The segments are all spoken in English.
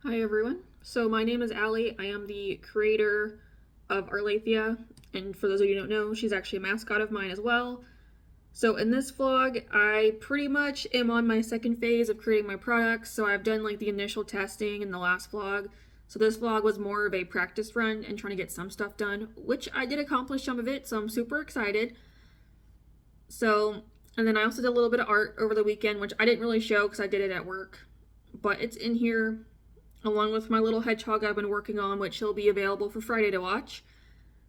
Hi everyone. So my name is Allie. I am the creator of Arlathea, and for those of you who don't know, she's actually a mascot of mine as well. So in this vlog, I pretty much am on my second phase of creating my products. So I've done like the initial testing in the last vlog. So this vlog was more of a practice run and trying to get some stuff done, which I did accomplish some of it, so I'm super excited. So, and then I also did a little bit of art over the weekend, which I didn't really show because I did it at work, but it's in here along with my little hedgehog I've been working on, which will be available for Friday to watch.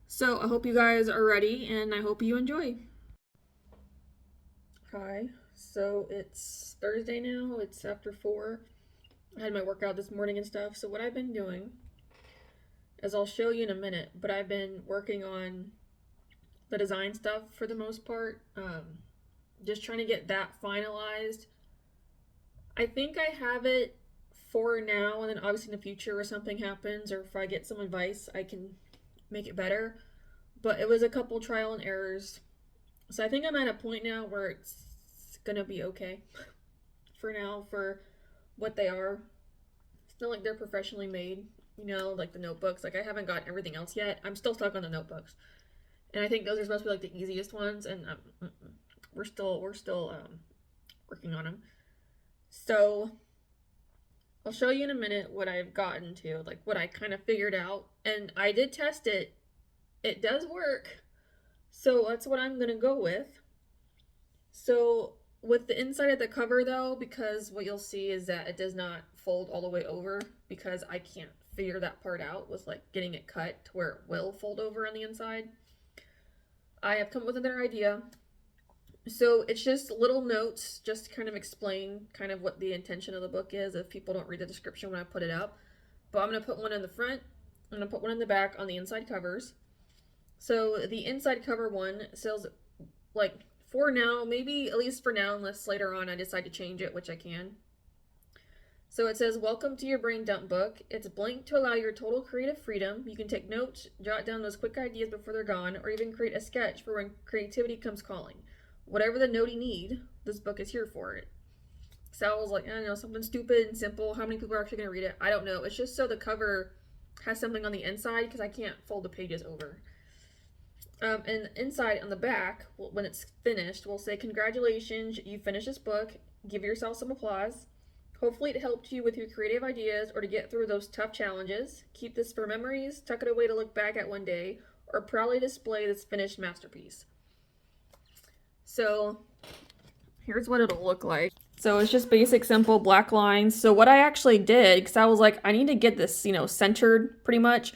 So I hope you guys are ready and I hope you enjoy. Hi, so it's Thursday now, it's after 4. I had my workout this morning and stuff, so what I've been doing is I'll show you in a minute, but I've been working on the design stuff for the most part, just trying to get that finalized. I think I have it for now, and then obviously in the future if something happens or if I get some advice, I can make it better. But it was a couple trial and errors. So I think I'm at a point now where it's gonna be okay for now for what they are. It's not like they're professionally made, like the notebooks. Like I haven't got everything else yet. I'm still stuck on the notebooks, and I think those are supposed to be like the easiest ones, and we're still working on them. So I'll show you in a minute what I've gotten to, like what I kind of figured out, and I did test it. It does work. So that's what I'm gonna go with. So with the inside of the cover though, because what you'll see is that it does not fold all the way over because I can't figure that part out with like getting it cut to where it will fold over on the inside. I have come up with another idea. So it's just little notes just to kind of explain kind of what the intention of the book is if people don't read the description when I put it up. But I'm going to put one in the front, I'm going to put one in the back on the inside covers. So the inside cover one says like for now, maybe at least for now, unless later on I decide to change it, which I can. So it says, Welcome to your brain dump book. It's blank to allow your total creative freedom. You can take notes, jot down those quick ideas before they're gone, or even create a sketch for when creativity comes calling. Whatever the notey need, this book is here for it. So I was like, I don't know, something stupid and simple. How many people are actually going to read it? I don't know. It's just so the cover has something on the inside because I can't fold the pages over. And inside on the back, when it's finished, we'll say, Congratulations, you finished this book. Give yourself some applause. Hopefully, it helped you with your creative ideas or to get through those tough challenges. Keep this for memories, tuck it away to look back at one day, or proudly display this finished masterpiece. So, here's what it'll look like. So, it's just basic, simple black lines. So, what I actually did, because I was like, I need to get this, centered pretty much.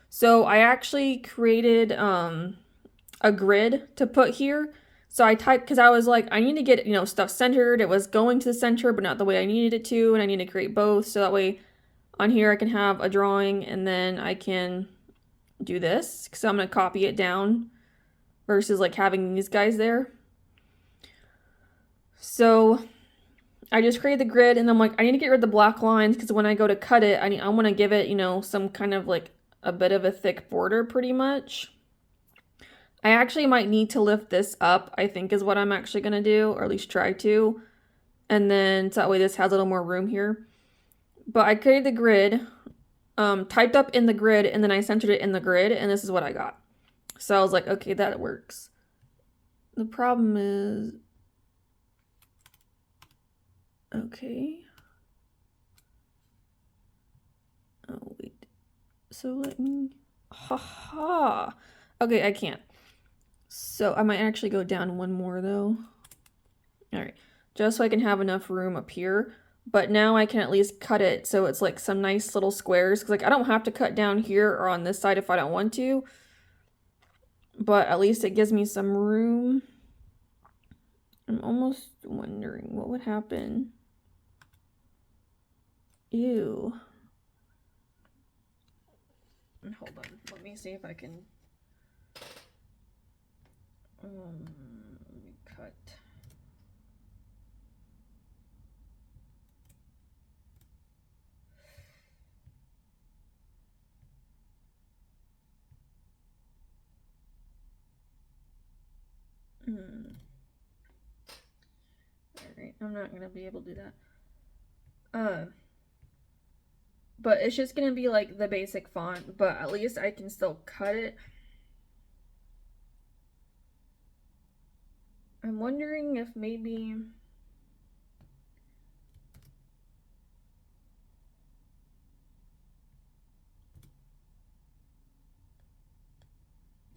So, I actually created a grid to put here. So I typed because I was like, I need to get, stuff centered. It was going to the center, but not the way I needed it to. And I need to create both. So that way on here I can have a drawing and then I can do this because I'm going to copy it down versus like having these guys there. So I just created the grid and I'm like, I need to get rid of the black lines because when I go to cut it, I want to give it, some kind of like a bit of a thick border pretty much. I actually might need to lift this up, I think is what I'm actually going to do, or at least try to. And then so that way this has a little more room here. But I created the grid, typed up in the grid, and then I centered it in the grid, and this is what I got. So I was like, okay, that works. The problem is, okay. Oh, wait. So let me, haha. Okay, I can't. So I might actually go down one more though. All right, just so I can have enough room up here. But now I can at least cut it so it's like some nice little squares. Because like I don't have to cut down here or on this side if I don't want to. But at least it gives me some room. I'm almost wondering what would happen. Ew. Hold on. Let me see if I can... let me cut... Alright, I'm not gonna be able to do that. But it's just gonna be like the basic font, but at least I can still cut it. I'm wondering if maybe...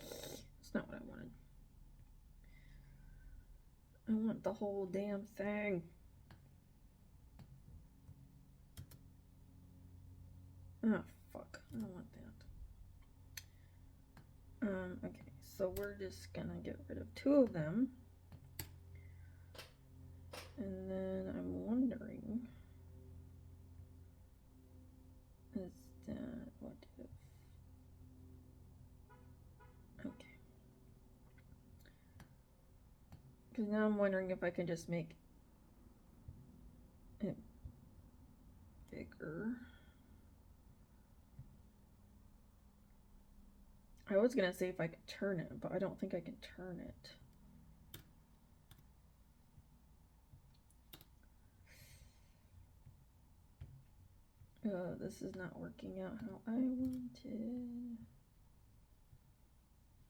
That's not what I wanted. I want the whole damn thing. Oh, fuck. I don't want that. Okay, so we're just gonna get rid of 2 of them. And then I'm wondering, is that what if... Okay. Because now I'm wondering if I can just make it bigger. I was gonna say if I could turn it, but I don't think I can turn it. This is not working out how I wanted.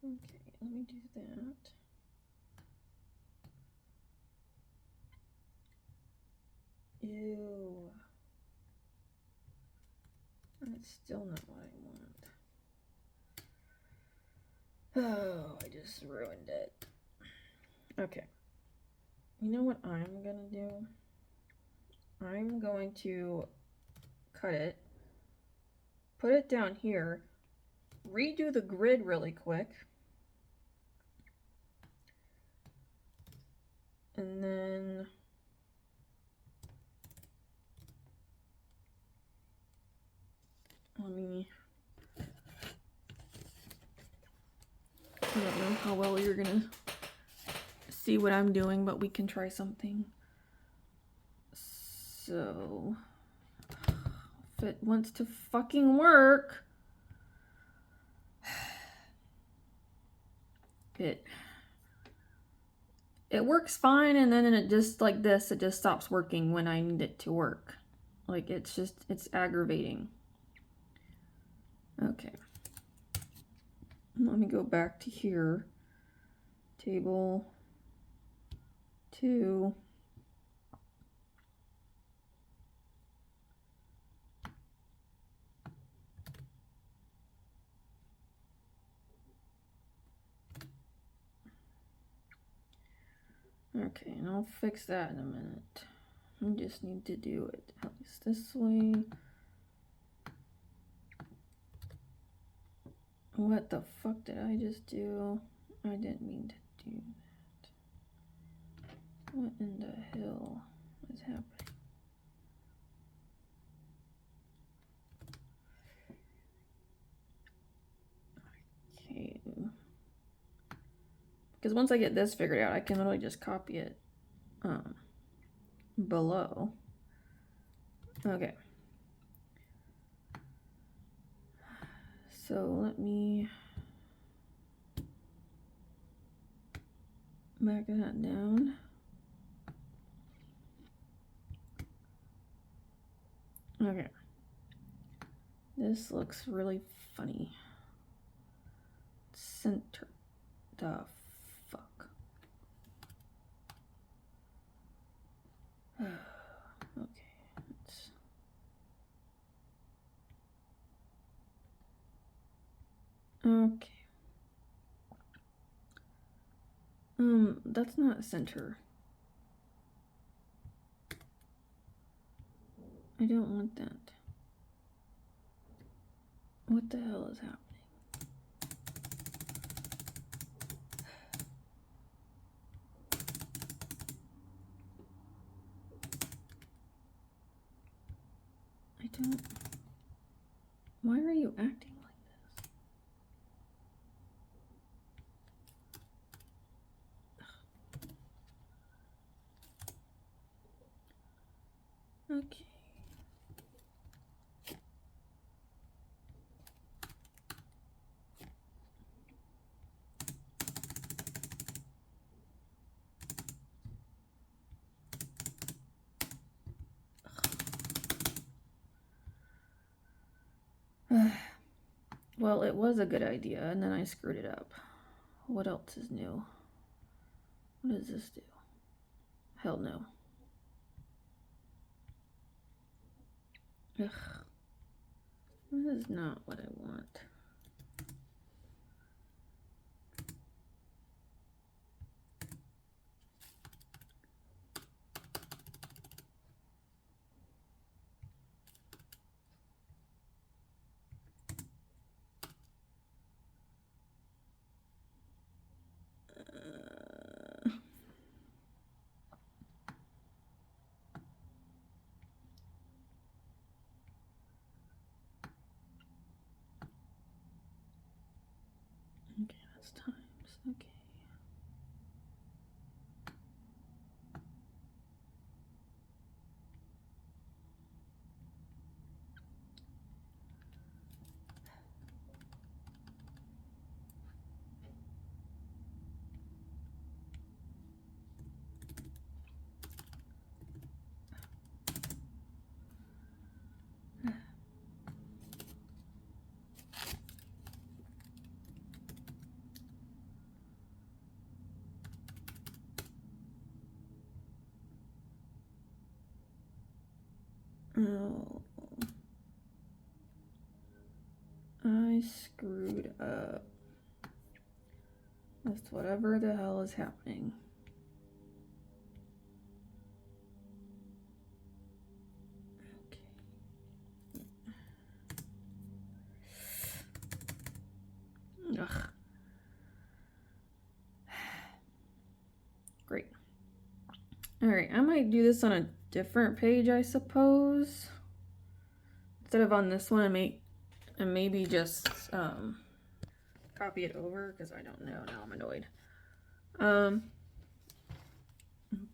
Okay, let me do that. Ew. That's still not what I want. Oh, I just ruined it. Okay. You know what I'm gonna do? I'm going to cut it, put it down here, redo the grid really quick, and then let me... I don't know how well you're gonna see what I'm doing, but we can try something. So, if it wants to fucking work, it works fine, and then it just like this, it just stops working when I need it to work. Like it's aggravating. Okay. Let me go back to here. Table 2. Okay, and I'll fix that in a minute. I just need to do it at least this way. What the fuck did I just do? I didn't mean to do that. What in the hell is happening? Okay. Because once I get this figured out, I can literally just copy it below. Okay. So let me back that down. Okay. This looks really funny. Center. The fuck. Okay. Okay. That's not center. I don't want that. What the hell is happening? I don't... Why are you acting like this? Okay. Well, it was a good idea, and then I screwed it up. What else is new? What does this do? Hell no. Ugh. This is not what I want. Okay, that's times. Okay. Oh, I screwed up with whatever the hell is happening. Okay. Ugh. Great. Alright, I might do this on a different page, I suppose. Instead of on this one, and maybe just copy it over, because I don't know. Now I'm annoyed.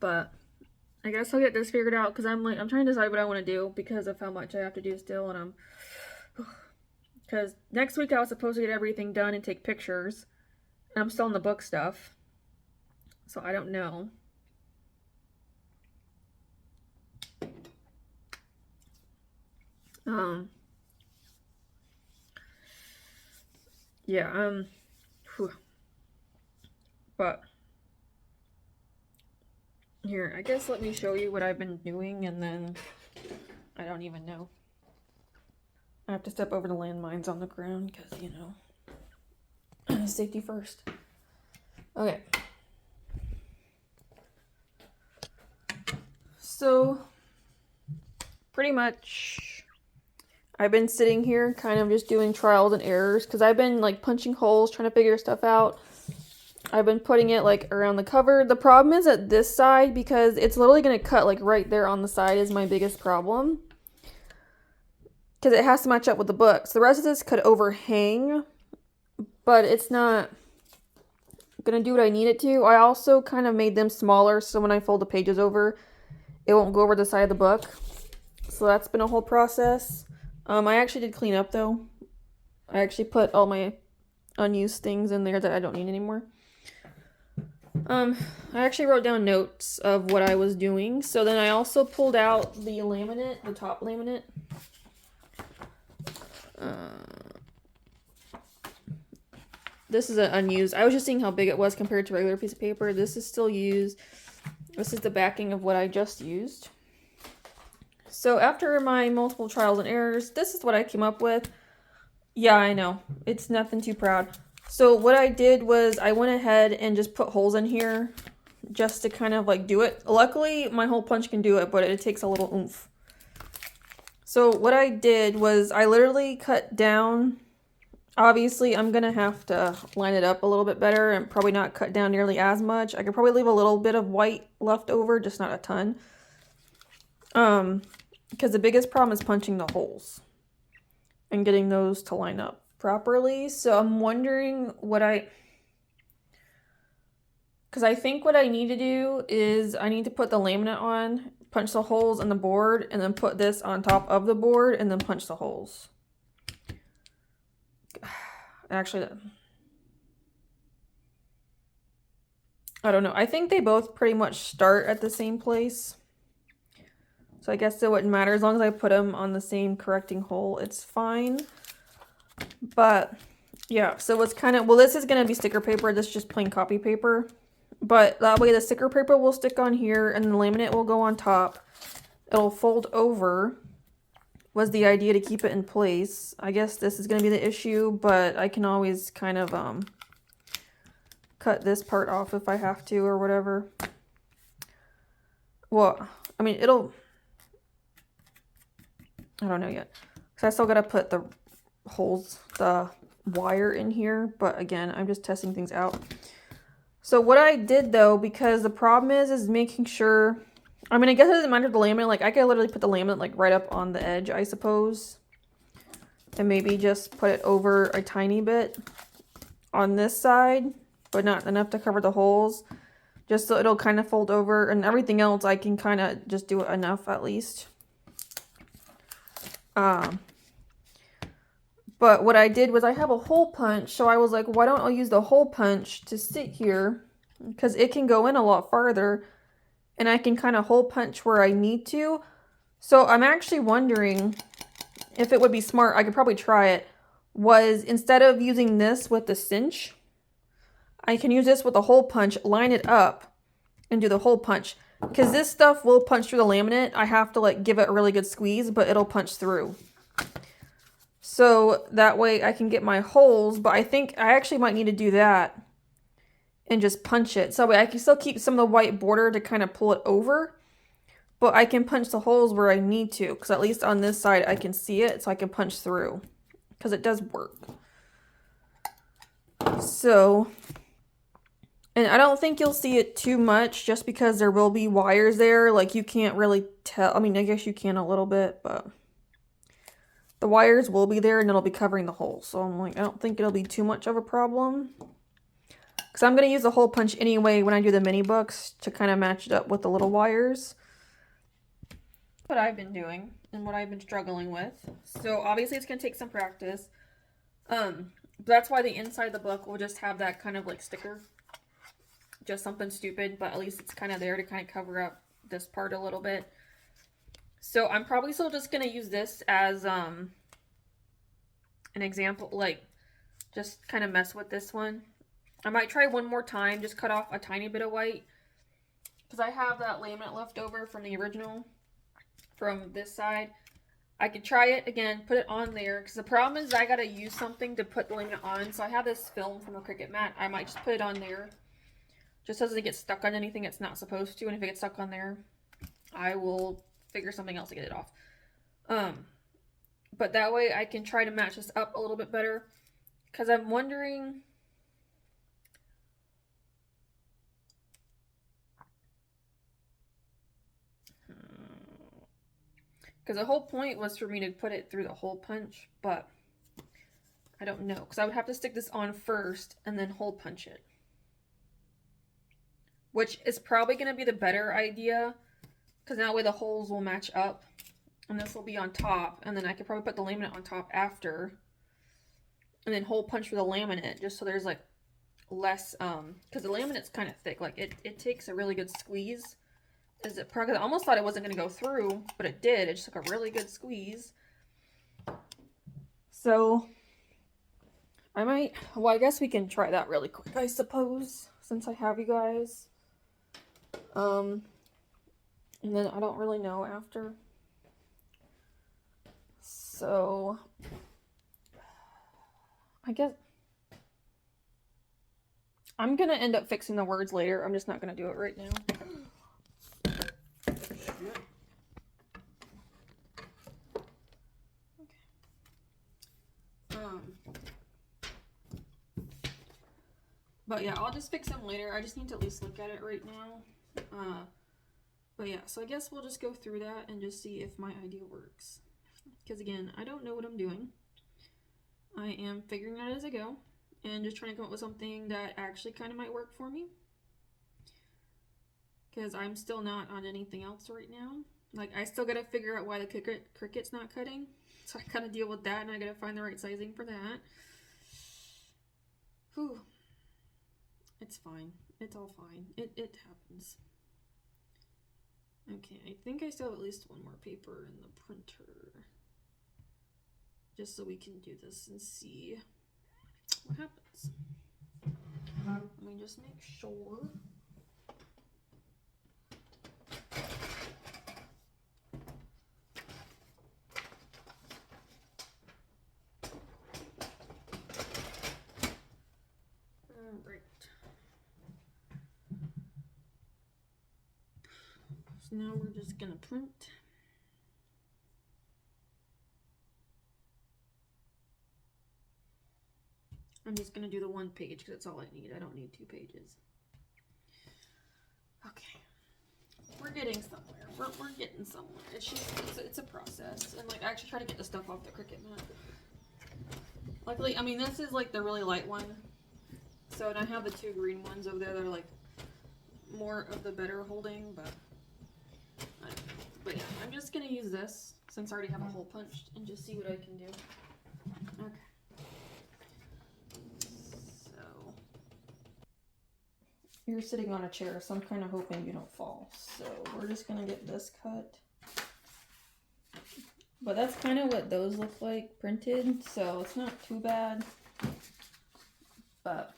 But I guess I'll get this figured out, because I'm trying to decide what I want to do because of how much I have to do still, and because next week I was supposed to get everything done and take pictures, and I'm still in the book stuff, so I don't know. Yeah, but here, I guess let me show you what I've been doing, and then I don't even know. I have to step over the landmines on the ground because, you know, safety first. Okay. So, pretty much, I've been sitting here kind of just doing trials and errors because I've been like punching holes, trying to figure stuff out. I've been putting it like around the cover. The problem is at this side because it's literally going to cut like right there on the side is my biggest problem. Because it has to match up with the book. So the rest of this could overhang, but it's not going to do what I need it to. I also kind of made them smaller so when I fold the pages over, it won't go over the side of the book. So that's been a whole process. I actually did clean up though. I actually put all my unused things in there that I don't need anymore. I actually wrote down notes of what I was doing. So then I also pulled out the laminate, the top laminate. This is an unused. I was just seeing how big it was compared to a regular piece of paper. This is still used. This is the backing of what I just used. So after my multiple trials and errors, this is what I came up with. Yeah, I know. It's nothing too proud. So what I did was I went ahead and just put holes in here just to kind of like do it. Luckily, my hole punch can do it, but it takes a little oomph. So what I did was I literally cut down. Obviously, I'm going to have to line it up a little bit better and probably not cut down nearly as much. I could probably leave a little bit of white left over, just not a ton. Because the biggest problem is punching the holes and getting those to line up properly. So I'm wondering because I think what I need to do is I need to put the laminate on, punch the holes in the board, and then put this on top of the board and then punch the holes. Actually, I don't know. I think they both pretty much start at the same place. So I guess it wouldn't matter as long as I put them on the same correcting hole. It's fine. But yeah, so it's kind of, well, this is going to be sticker paper. This is just plain copy paper. But that way the sticker paper will stick on here and the laminate will go on top. It'll fold over, was the idea to keep it in place. I guess this is going to be the issue, but I can always kind of cut this part off if I have to or whatever. Well, I mean, it'll, I don't know yet. Because I still got to put the holes, the wire in here. But again, I'm just testing things out. So what I did though, because the problem is making sure, I mean, I guess it doesn't matter the laminate. Like I could literally put the laminate like right up on the edge, I suppose. And maybe just put it over a tiny bit on this side, but not enough to cover the holes. Just so it'll kind of fold over, and everything else I can kind of just do it enough at least. But what I did was I have a hole punch, so I was like, why don't I use the hole punch to sit here? Because it can go in a lot farther, and I can kind of hole punch where I need to. So I'm actually wondering if it would be smart, I could probably try it, was instead of using this with the cinch, I can use this with a hole punch, line it up, and do the hole punch. Because this stuff will punch through the laminate. I have to like give it a really good squeeze, but it'll punch through. So that way I can get my holes, but I think I actually might need to do that and just punch it. So that way I can still keep some of the white border to kind of pull it over, but I can punch the holes where I need to, because at least on this side I can see it, so I can punch through, because it does work. So, and I don't think you'll see it too much just because there will be wires there. Like you can't really tell. I mean, I guess you can a little bit, but the wires will be there and it'll be covering the hole. So I'm like, I don't think it'll be too much of a problem. Because I'm going to use the hole punch anyway when I do the mini books to kind of match it up with the little wires. What I've been doing and what I've been struggling with. So obviously it's going to take some practice. That's why the inside of the book will just have that kind of like sticker. Just something stupid, but at least it's kind of there to kind of cover up this part a little bit. So I'm probably still just going to use this as an example, like just kind of mess with this one. I might try one more time, just cut off a tiny bit of white, because I have that laminate left over from the original from this side. I could try it again, put it on there, because the problem is I got to use something to put the laminate on. So I have this film from a Cricut mat. I might just put it on there, just so it doesn't get stuck on anything it's not supposed to. And if it gets stuck on there, I will figure something else to get it off. But that way I can try to match this up a little bit better, because I'm wondering, because the whole point was for me to put it through the hole punch, but I don't know, because I would have to stick this on first and then hole punch it, which is probably going to be the better idea, because that way the holes will match up, and this will be on top, and then I could probably put the laminate on top after, and then hole punch for the laminate, just so there's like less, because the laminate's kind of thick, like it takes a really good squeeze. Is it progress? I almost thought it wasn't going to go through, but it did. It just took a really good squeeze. So I might, well, I guess we can try that really quick, I suppose, since I have you guys. And then I don't really know after. So I guess I'm going to end up fixing the words later. I'm just not going to do it right now. But yeah, I'll just fix them later. I just need to at least look at it right now. But yeah, so I guess we'll just go through that and just see if my idea works. Because again, I don't know what I'm doing. I am figuring it out as I go and just trying to come up with something that actually kind of might work for me. Because I'm still not on anything else right now. Like, I still gotta figure out why the Cricut's not cutting. So I gotta deal with that, and I gotta find the right sizing for that. Whew. It's fine. It's all fine. It happens. Okay, I think I still have at least one more paper in the printer. just so we can do this and see what happens. Let me just make sure. Alright. So now we're just gonna print. I'm just gonna do the 1 page because that's all I need. I don't need 2 pages. Okay, we're getting somewhere. We're getting somewhere. It's just it's a process, and like I actually try to get the stuff off the Cricut mat. Luckily, I mean this is like the really light one, so and I have the 2 green ones over there that are like more of the better holding, but yeah, I'm just gonna use this since I already have a hole punched and just see what I can do. Okay. You're sitting on a chair, so I'm kind of hoping you don't fall. So we're just gonna get this cut. But that's kind of what those look like printed, so it's not too bad. But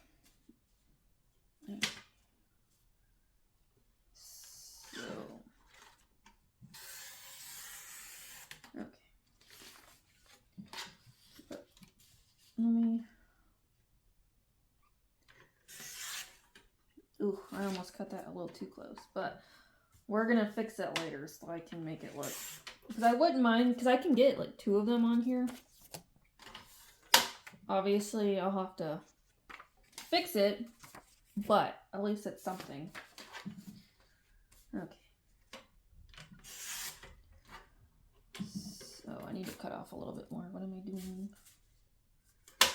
yeah. So okay. But let me. Ooh, I almost cut that a little too close, but we're gonna fix that later so I can make it look. Because I wouldn't mind, because I can get like 2 of them on here. Obviously, I'll have to fix it, but at least it's something. Okay. So I need to cut off a little bit more. What am I doing? I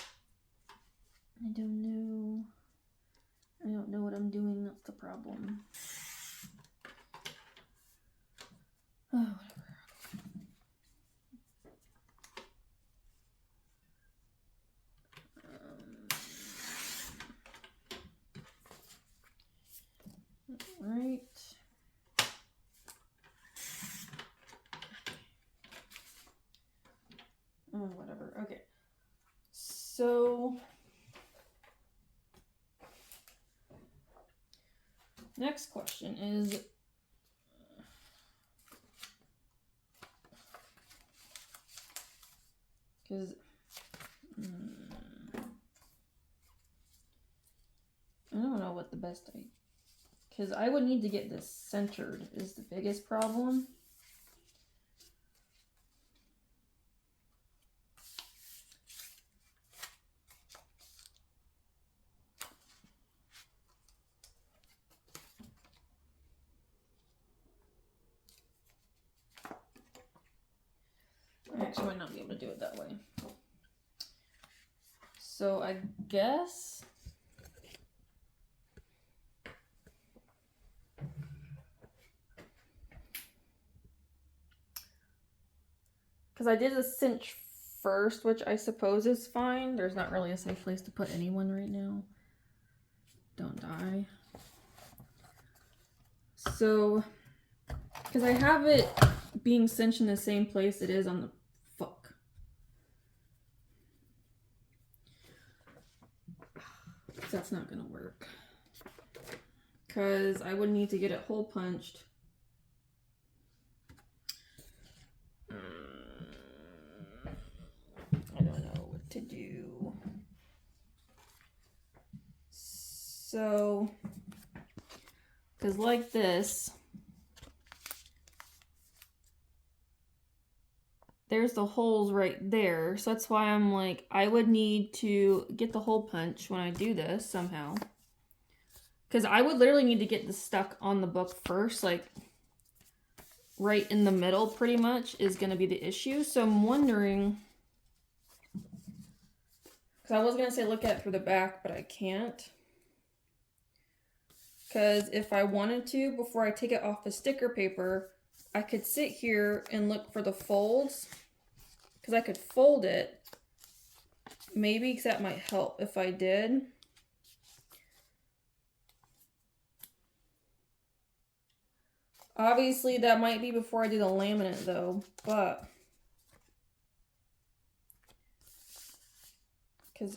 don't know. I don't know what I'm doing, that's the problem. Oh, whatever. Right. Oh, whatever. Okay. So next question is because I don't know what the best because I would need to get this centered is the biggest problem. I actually might not be able to do it that way. So I guess because I did a cinch first, which I suppose is fine. There's not really a safe place to put anyone right now. Don't die. So, because I have it being cinched in the same place it is on the fuck. That's not gonna work. Because I would need to get it hole punched. I don't know what to do. So, because like this, there's the holes right there. So that's why I'm like, I would need to get the hole punch when I do this somehow. Because I would literally need to get this stuck on the book first, like right in the middle pretty much is going to be the issue. So I'm wondering, because I was going to say look at it for the back, but I can't. Because if I wanted to, before I take it off the sticker paper, I could sit here and look for the folds. Because I could fold it. Maybe, because that might help if I did. Obviously, that might be before I do the laminate, though. But Because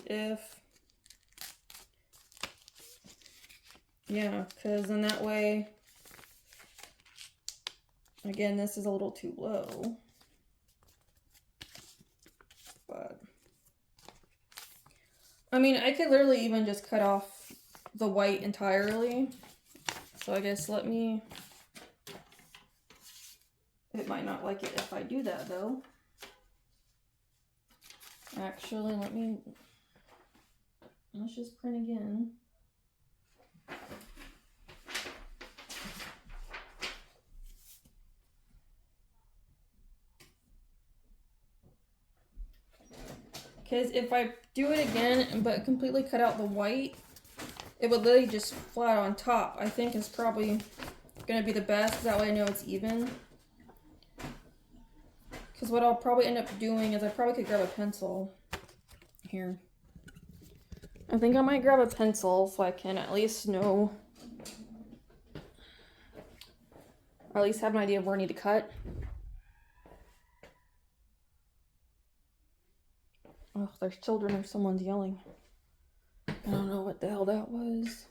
then that way, again, this is a little too low. But, I mean, I could literally even just cut off the white entirely. So I guess it might not like it if I do that though. Actually, let's just print again. Because if I do it again, but completely cut out the white, it would literally just flat on top. I think is probably going to be the best. That way I know it's even. Because what I'll probably end up doing is I probably could grab a pencil here. I think I might grab a pencil so I can at least know, or at least have an idea of where I need to cut. Oh, there's children or someone's yelling. I don't know what the hell that was.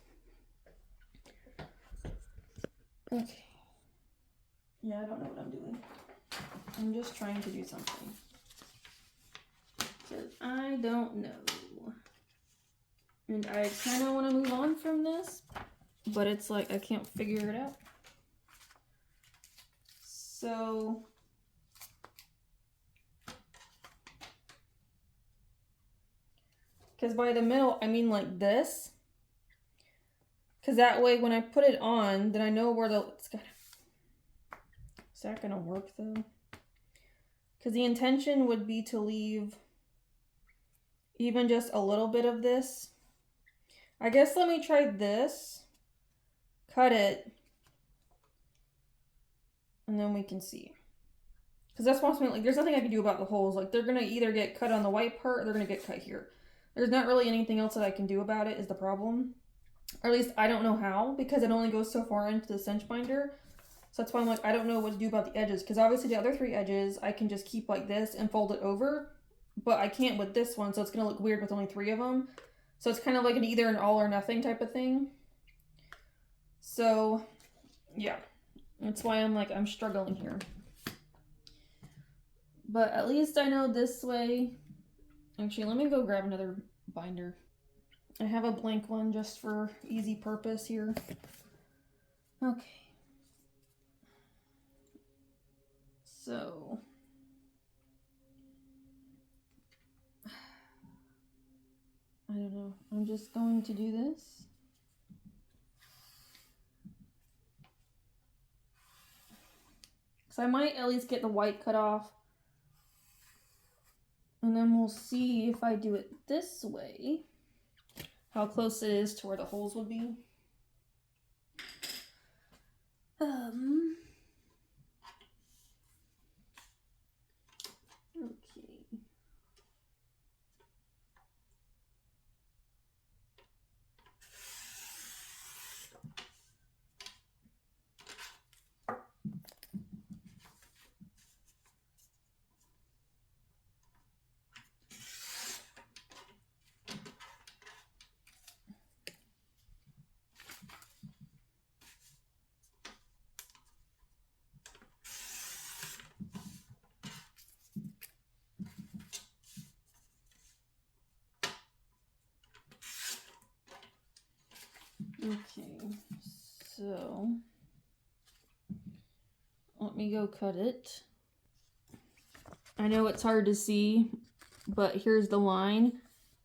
Okay. Yeah, I don't know what I'm doing. I'm just trying to do something. Because I don't know. And I kind of want to move on from this, but it's like I can't figure it out. So because by the middle, I mean like this. Because that way when I put it on, then I know where it's gonna... Is that gonna work though? Because the intention would be to leave even just a little bit of this. I guess let me try this. Cut it. And then we can see. Because that's possibly, like, there's nothing I can do about the holes. Like, they're going to either get cut on the white part or they're going to get cut here. There's not really anything else that I can do about it is the problem. Or at least I don't know how, because it only goes so far into the cinch binder. So that's why I'm like, I don't know what to do about the edges. Because obviously the other 3 edges, I can just keep like this and fold it over. But I can't with this one, so it's going to look weird with only 3 of them. So it's kind of like either an all or nothing type of thing. So, yeah. That's why I'm struggling here. But at least I know this way. Actually, let me go grab another binder. I have a blank one just for easy purpose here. Okay. So... I don't know. I'm just going to do this. So I might at least get the white cut off. And then we'll see if I do it this way, how close it is to where the holes would be. Okay. Okay, so let me go cut it. I know it's hard to see, but here's the line.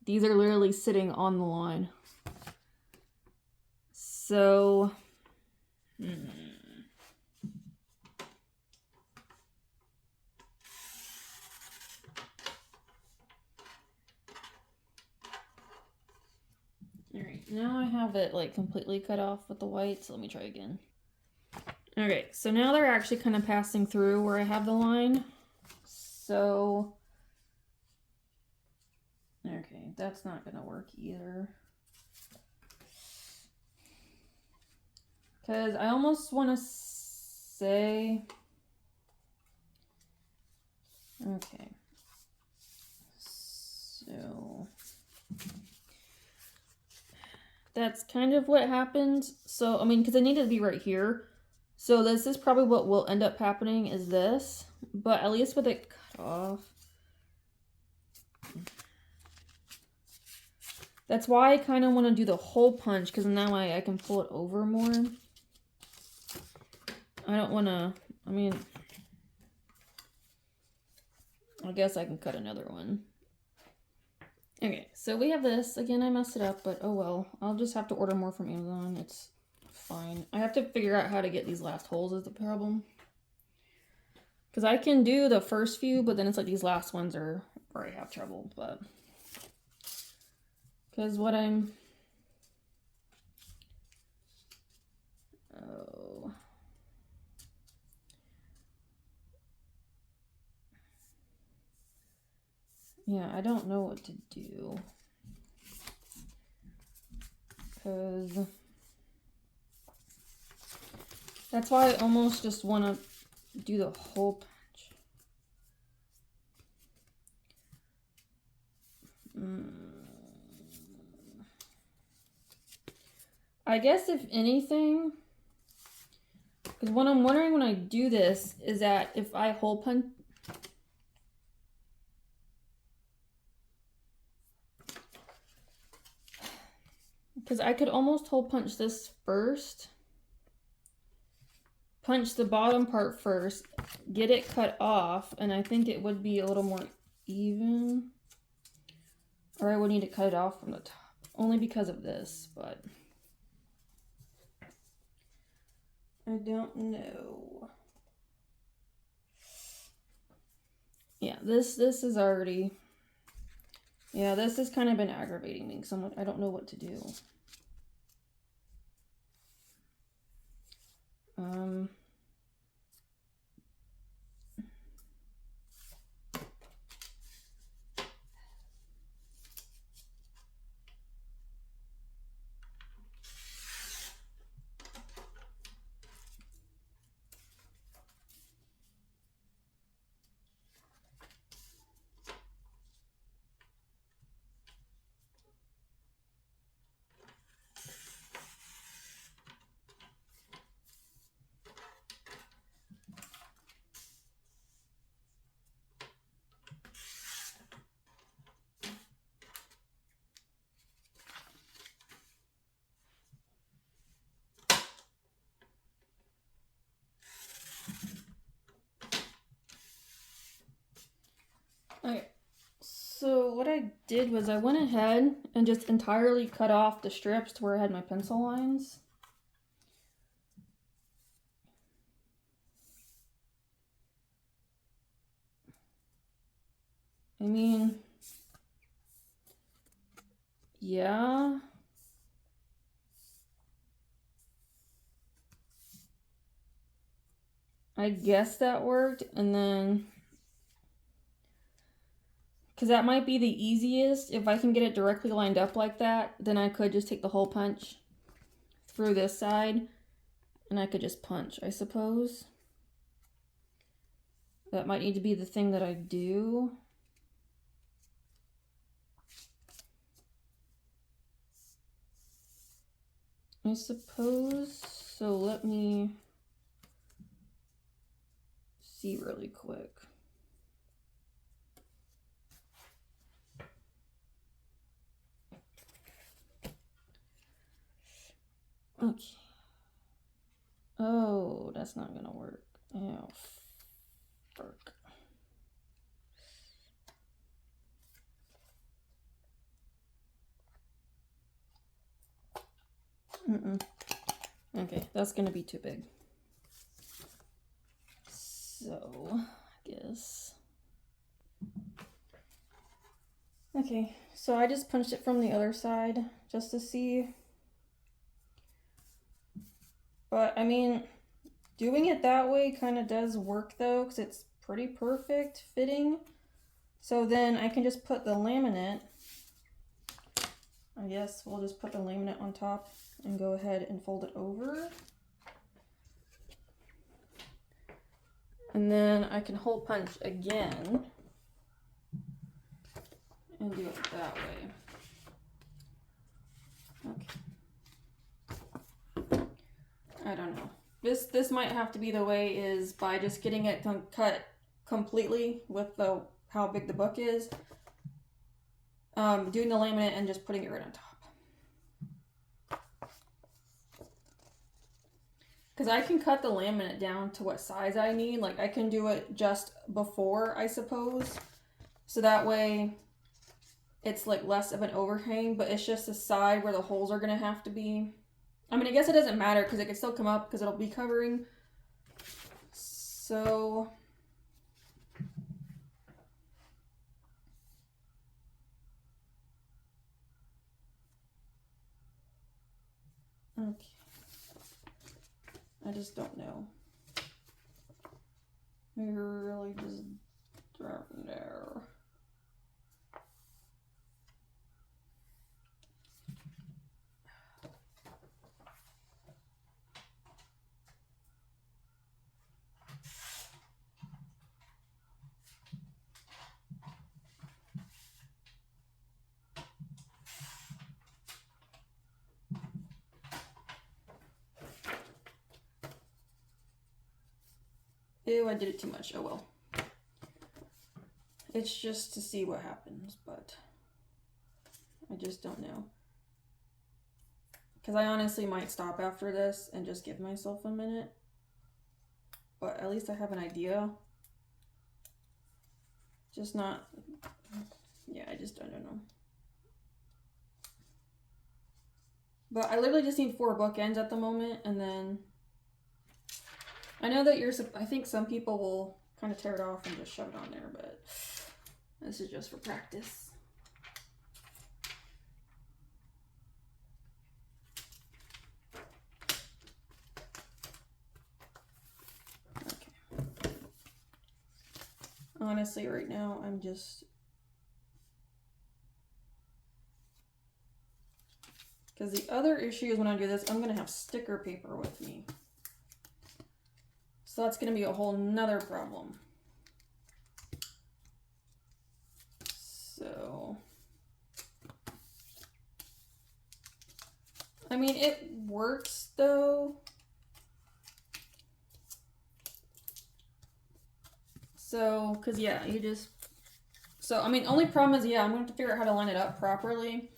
These are literally sitting on the line. So, Alright, now I have it like completely cut off with the white, so let me try again. Okay, so now they're actually kind of passing through where I have the line. So, okay, that's not gonna work either. Because I almost want to say, okay, so that's kind of what happened. So, I mean, because it needed to be right here. So this is probably what will end up happening is this. But at least with it cut off. That's why I kind of want to do the hole punch, because now I can pull it over more. I don't want to, I mean, I guess I can cut another one. Okay, so we have this. Again, I messed it up, but oh well. I'll just have to order more from Amazon. It's fine. I have to figure out how to get these last holes is the problem. Because I can do the first few, but then it's like these last ones are where I have trouble, but... Because what I'm... Oh... Yeah, I don't know what to do. Because... That's why I almost just want to do the hole punch. I guess if anything, because what I'm wondering when I do this is that if I hole punch, because I could almost hole punch this first, punch the bottom part first, get it cut off, and I think it would be a little more even. Or I would need to cut it off from the top, only because of this, but I don't know. Yeah, this is already, yeah, this has kind of been aggravating me because I'm like, I don't know what to do. Okay, so what I did was I went ahead and just entirely cut off the strips to where I had my pencil lines. I mean, yeah. I guess that worked, and then... Because that might be the easiest. If I can get it directly lined up like that, then I could just take the hole punch through this side, and I could just punch, I suppose. That might need to be the thing that I do. I suppose. So let me see really quick. Okay. Oh, that's not gonna work. Oh, fuck. Okay, that's gonna be too big. So, I guess. Okay, so I just punched it from the other side just to see. But, I mean, doing it that way kind of does work though, because it's pretty perfect fitting. So then I can just put the laminate. I guess we'll just put the laminate on top and go ahead and fold it over. And then I can hole punch again and do it that way. Okay. I don't know. This might have to be the way is by just getting it cut completely with how big the book is. Doing the laminate and just putting it right on top. Because I can cut the laminate down to what size I need. Like I can do it just before, I suppose. So that way it's like less of an overhang, but it's just the side where the holes are going to have to be. I mean, I guess it doesn't matter because it can still come up because it'll be covering. So okay. I just don't know. I really just don't know. Ew, I did it too much. Oh well. It's just to see what happens, but I just don't know. Because I honestly might stop after this and just give myself a minute. But at least I have an idea. Just not... Yeah, I don't know. But I literally just need 4 bookends at the moment, and then... I know that I think some people will kind of tear it off and just shove it on there, but this is just for practice. Okay. Honestly, right now, I'm just... Because the other issue is when I do this, I'm going to have sticker paper with me. So that's going to be a whole nother problem. So, I mean, it works though. So, cause yeah, I mean, only problem is, yeah, I'm going to have to figure out how to line it up properly.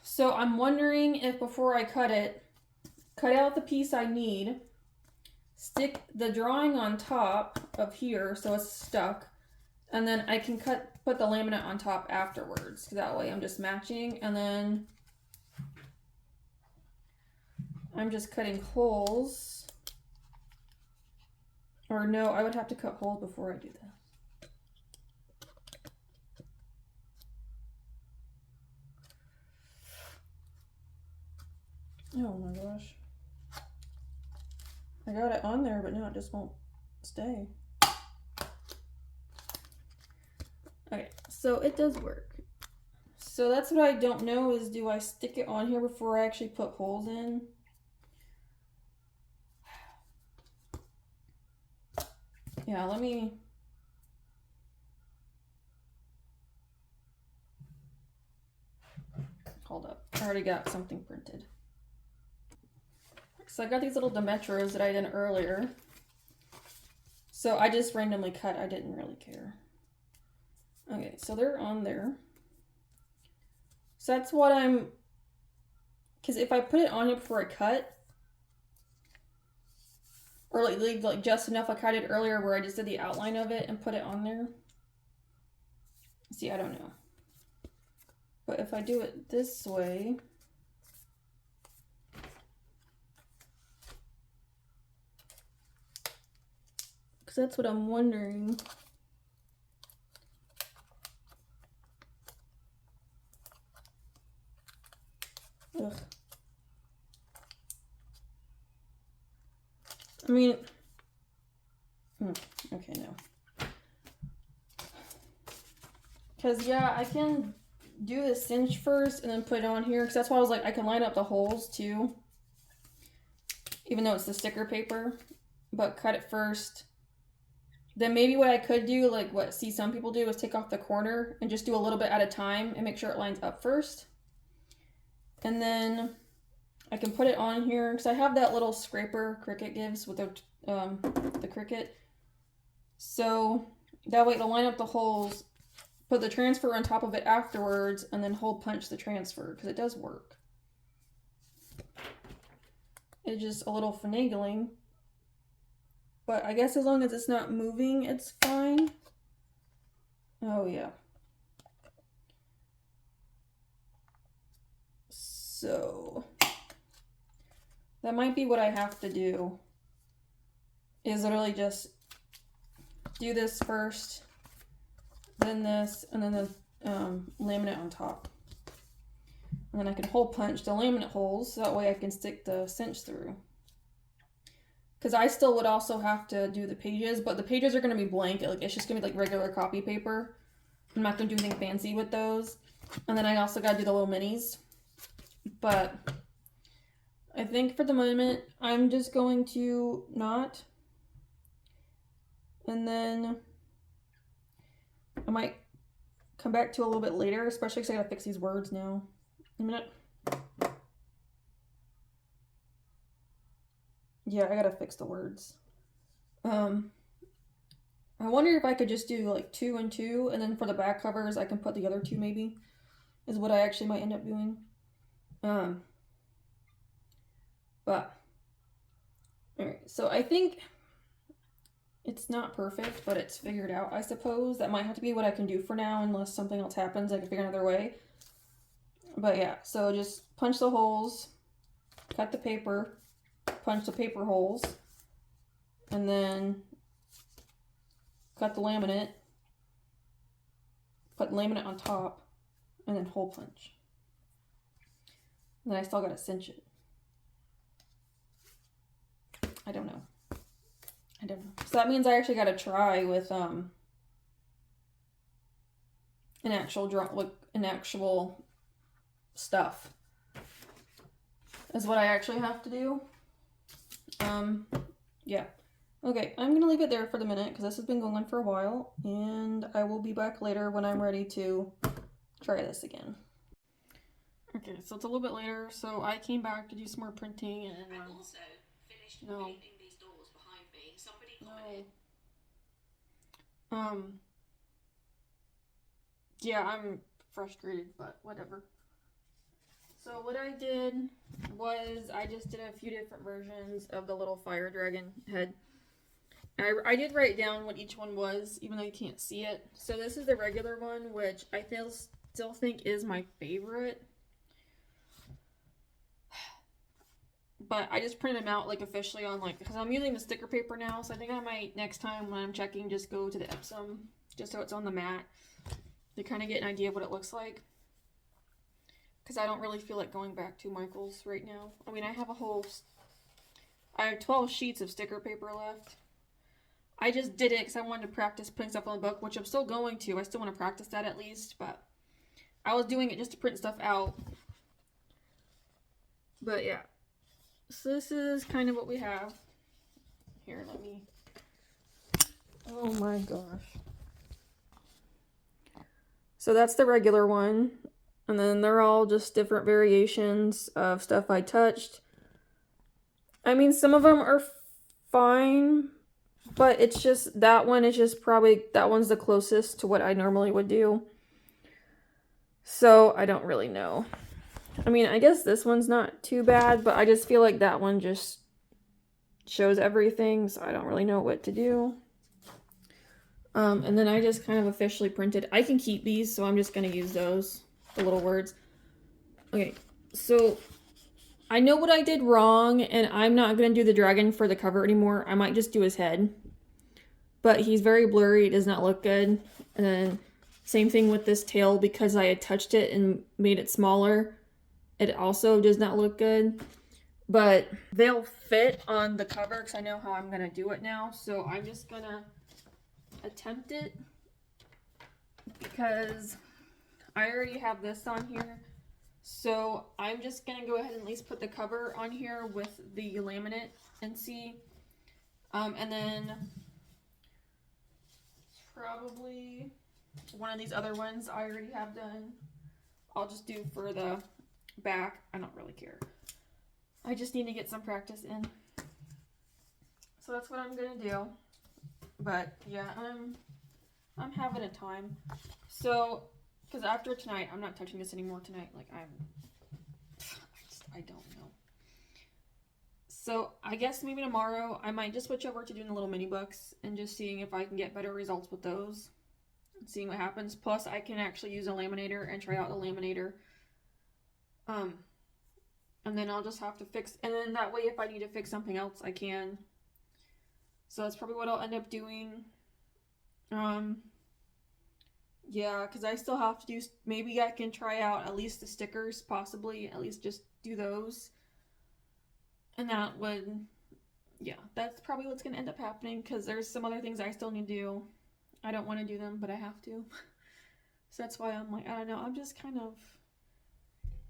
So I'm wondering if before I cut it, cut out the piece I need, stick the drawing on top of here so it's stuck, and then I can put the laminate on top afterwards. That way I'm just matching, and then I'm just cutting holes. Or no, I would have to cut holes before I do that. Oh my gosh. I got it on there, but now it just won't stay. Okay, so it does work. So that's what I don't know is, do I stick it on here before I actually put holes in? Yeah, let me... Hold up. I already got something printed. So I got these little Demetras that I did earlier. So I just randomly cut. I didn't really care. Okay, so they're on there. So that's what I'm... Because if I put it on here before I cut, or like just enough like I did earlier where I just did the outline of it and put it on there. See, I don't know. But if I do it this way... Because that's what I'm wondering. Ugh. I mean, okay, no. Because, yeah, I can do the cinch first and then put it on here. Because that's why I was like, I can line up the holes too. Even though it's the sticker paper. But cut it first. Then maybe what I could do, like what some people do, is take off the corner and just do a little bit at a time and make sure it lines up first. And then I can put it on here because I have that little scraper Cricut gives with the Cricut. So that way it'll line up the holes, put the transfer on top of it afterwards, and then hole punch the transfer because it does work. It's just a little finagling. But I guess as long as it's not moving, it's fine. Oh yeah. So that might be what I have to do, is literally just do this first, then this, and then the laminate on top. And then I can hole punch the laminate holes so that way I can stick the cinch through. Because I still would also have to do the pages, but the pages are going to be blank. Like, it's just going to be like regular copy paper. I'm not going to do anything fancy with those. And then I also got to do the little minis. But I think for the moment, I'm just going to not. And then I might come back to a little bit later, especially because I got to fix these words now. A minute. Yeah, I gotta fix the words. I wonder if I could just do like 2 and 2, and then for the back covers, I can put the other 2 maybe, is what I actually might end up doing. But, alright, so I think it's not perfect, but it's figured out, I suppose. That might have to be what I can do for now, unless something else happens, I can figure another way. But yeah, so just punch the holes, cut the paper, punch the paper holes, and then cut the laminate, put laminate on top, and then hole punch. And then I still gotta cinch it. I don't know. So that means I actually gotta try with an actual stuff. Is what I actually have to do. Yeah. Okay, I'm gonna leave it there for the minute because this has been going on for a while, and I will be back later when I'm ready to try this again. Okay, so it's a little bit later, so I came back to do some more printing, and I've also finished painting these doors behind me. Somebody commented. Yeah, I'm frustrated, but whatever. So what I did was I just did a few different versions of the little fire dragon head. I did write down what each one was, even though you can't see it. So this is the regular one, which I still think is my favorite. But I just printed them out like officially on because I'm using the sticker paper now, so I think I might next time when I'm checking just go to the Epsom, just so it's on the mat to kind of get an idea of what it looks like. Because I don't really feel like going back to Michael's right now. I mean, I have 12 sheets of sticker paper left. I just did it because I wanted to practice putting stuff on the book, which I'm still going to. I still want to practice that at least, but I was doing it just to print stuff out. But yeah. So this is kind of what we have. Here, let me... Oh my gosh. So that's the regular one. And then they're all just different variations of stuff I touched. I mean, some of them are fine, but it's just, that one is just probably, that one's the closest to what I normally would do. So I don't really know. I mean, I guess this one's not too bad, but I just feel like that one just shows everything, so I don't really know what to do. And then I just kind of officially printed. I can keep these, so I'm just going to use those, the little words. Okay, so I know what I did wrong, and I'm not going to do the dragon for the cover anymore. I might just do his head. But he's very blurry, it does not look good. And then same thing with this tail, because I had touched it and made it smaller. It also does not look good. But they'll fit on the cover because I know how I'm going to do it now. So I'm just going to attempt it because I already have this on here. So I'm just going to go ahead and at least put the cover on here with the laminate and see. And then probably one of these other ones I already have done, I'll just do for the back. I don't really care. I just need to get some practice in. So that's what I'm gonna do. But yeah, I'm having a time. So, because after tonight, I'm not touching this anymore tonight. Like I don't know. So I guess maybe tomorrow I might just switch over to doing the little mini books and just seeing if I can get better results with those. And seeing what happens. Plus I can actually use a laminator and try out the laminator. And then I'll just have to fix, and then that way if I need to fix something else, I can. So that's probably what I'll end up doing. Yeah, because I still have to do, maybe I can try out at least the stickers, possibly, at least just do those. And that would, yeah, that's probably what's going to end up happening, because there's some other things I still need to do. I don't want to do them, but I have to. So that's why I'm like, I don't know, I'm just kind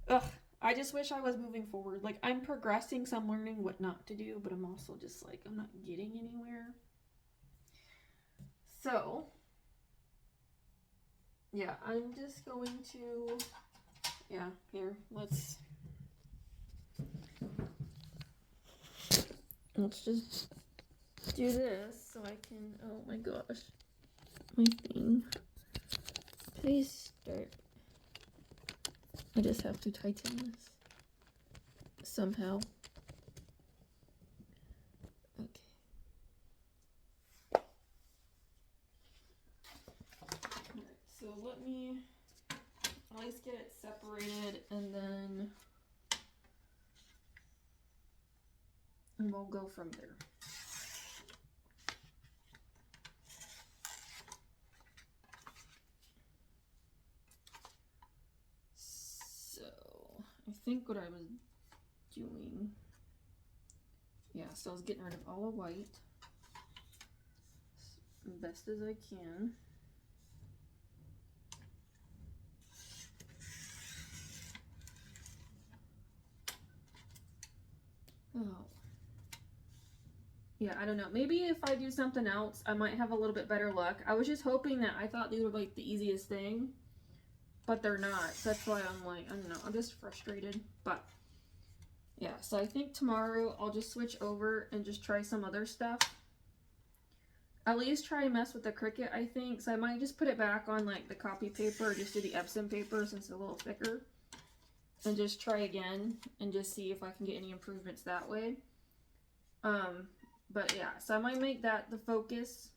of, I just wish I was moving forward. Like, I'm progressing, so I'm learning what not to do, but I'm also just like, I'm not getting anywhere. So, yeah, I'm just going to, yeah, here, let's just do this so I can, oh my gosh, my thing. Please start. I just have to tighten this somehow. Okay. Alright, so let me at least get it separated, and then we'll go from there. So I think what I was doing, yeah, so I was getting rid of all the white as best as I can. Oh. Yeah, I don't know. Maybe if I do something else, I might have a little bit better luck. I was just hoping that, I thought these were like the easiest thing, but they're not. So that's why I'm like, I don't know, I'm just frustrated. But yeah, so I think tomorrow I'll just switch over and just try some other stuff. At least try and mess with the Cricut, I think. So I might just put it back on like the copy paper, or just do the Epsom paper since it's a little thicker. And just try again and just see if I can get any improvements that way. But yeah, so I might make that the focus,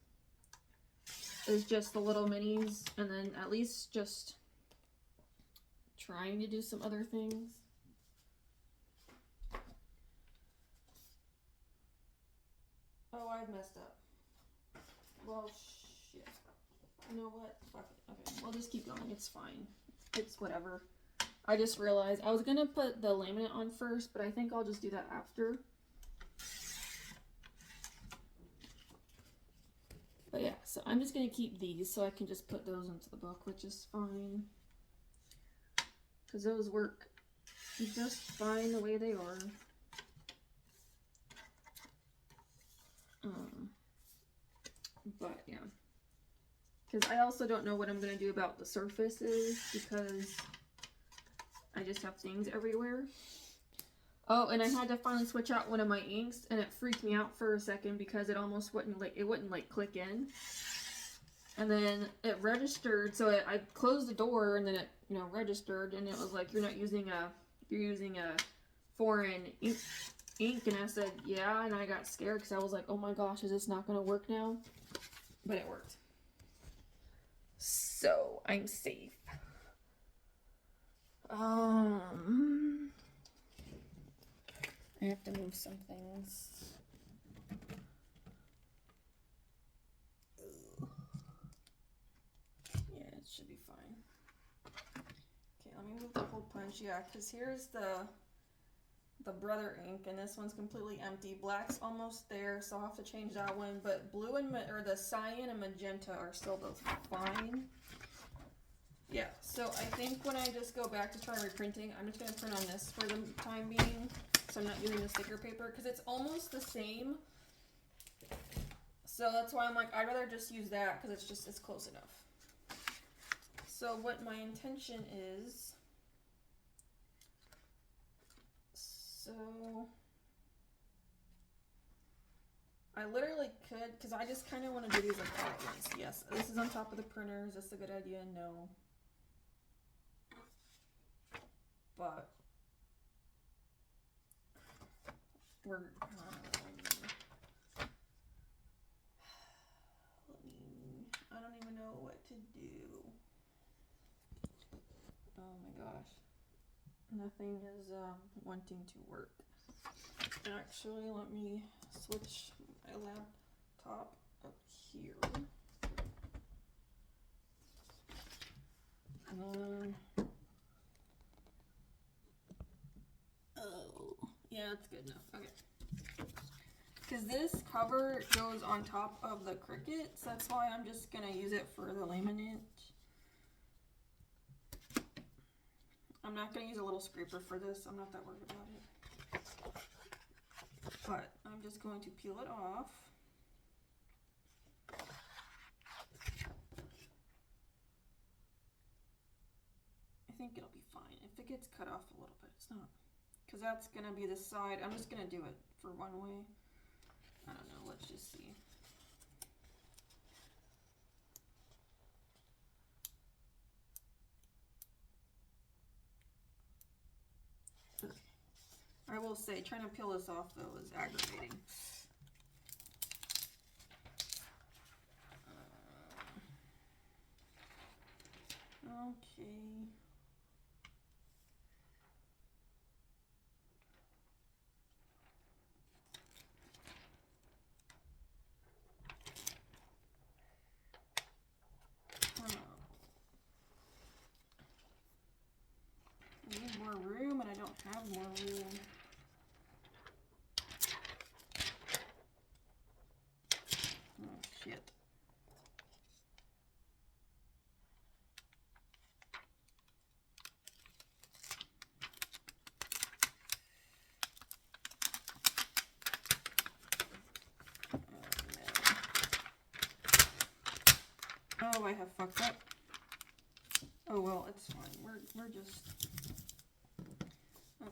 is just the little minis, and then at least just trying to do some other things. Oh, I've messed up. Well, shit. You know what? Fuck it. Okay, we'll just keep going. It's fine. It's whatever. I just realized I was gonna put the laminate on first, but I think I'll just do that after. But yeah, so I'm just gonna keep these so I can just put those into the book, which is fine. Because those work just fine the way they are. But yeah. Because I also don't know what I'm gonna do about the surfaces, because I just have things everywhere. Oh, and I had to finally switch out one of my inks, and it freaked me out for a second because it almost wouldn't like click in. And then it registered, so I closed the door, and then it, you know, registered, and it was like, you're using a foreign ink, and I said, yeah, and I got scared because I was like, oh my gosh, is this not gonna work now? But it worked. So I'm safe. I have to move some things. Yeah, it should be fine. Okay, let me move the hole punch. Yeah, because here's the brother ink, and this one's completely empty. Black's almost there, so I'll have to change that one. But blue and the cyan and magenta are still both fine. Yeah, so I think when I just go back to try reprinting, I'm just going to print on this for the time being. So I'm not using the sticker paper because it's almost the same. So that's why I'm like, I'd rather just use that because it's close enough. So what my intention is, So I literally could, because I just kind of want to do these like all at once. Yes, this is on top of the printer. Is this a good idea? No. But we're I don't even know what to do. Oh my gosh. Nothing is wanting to work. Actually, let me switch my laptop up here. Oh, yeah, that's good enough. Okay. Because this cover goes on top of the Cricut, so that's why I'm just going to use it for the laminate. I'm not going to use a little scraper for this. I'm not that worried about it. But I'm just going to peel it off. I think it'll be fine. If it gets cut off a little bit, it's not. Because that's going to be the side. I'm just going to do it for one way. I don't know. Let's just see. Okay. I will say, trying to peel this off, though, is aggravating. Okay. I need more room, and I don't have more room. Oh, shit. Oh, I have fucked up. Oh well, it's fine. We're just okay.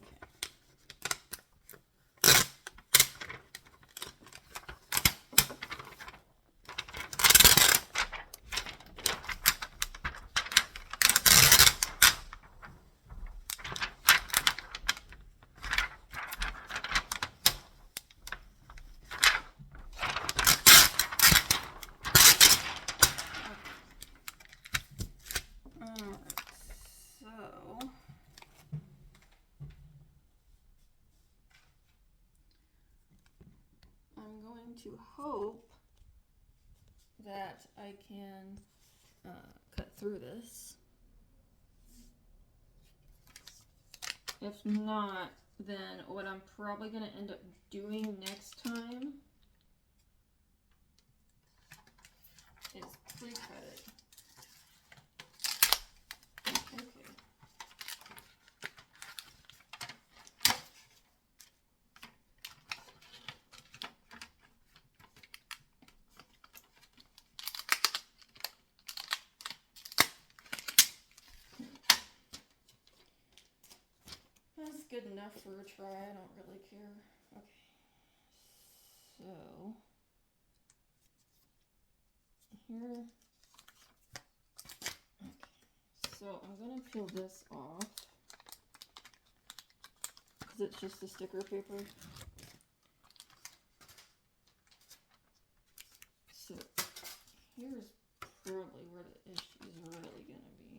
So I'm going to hope that I can cut through this. If not, then what I'm probably going to end up doing next time is pre-cut it. Okay. That's good enough for a try. I don't really care. Okay. So here. Okay. So I'm gonna peel this off because it's just the sticker paper. So here's probably where the issue is really gonna be.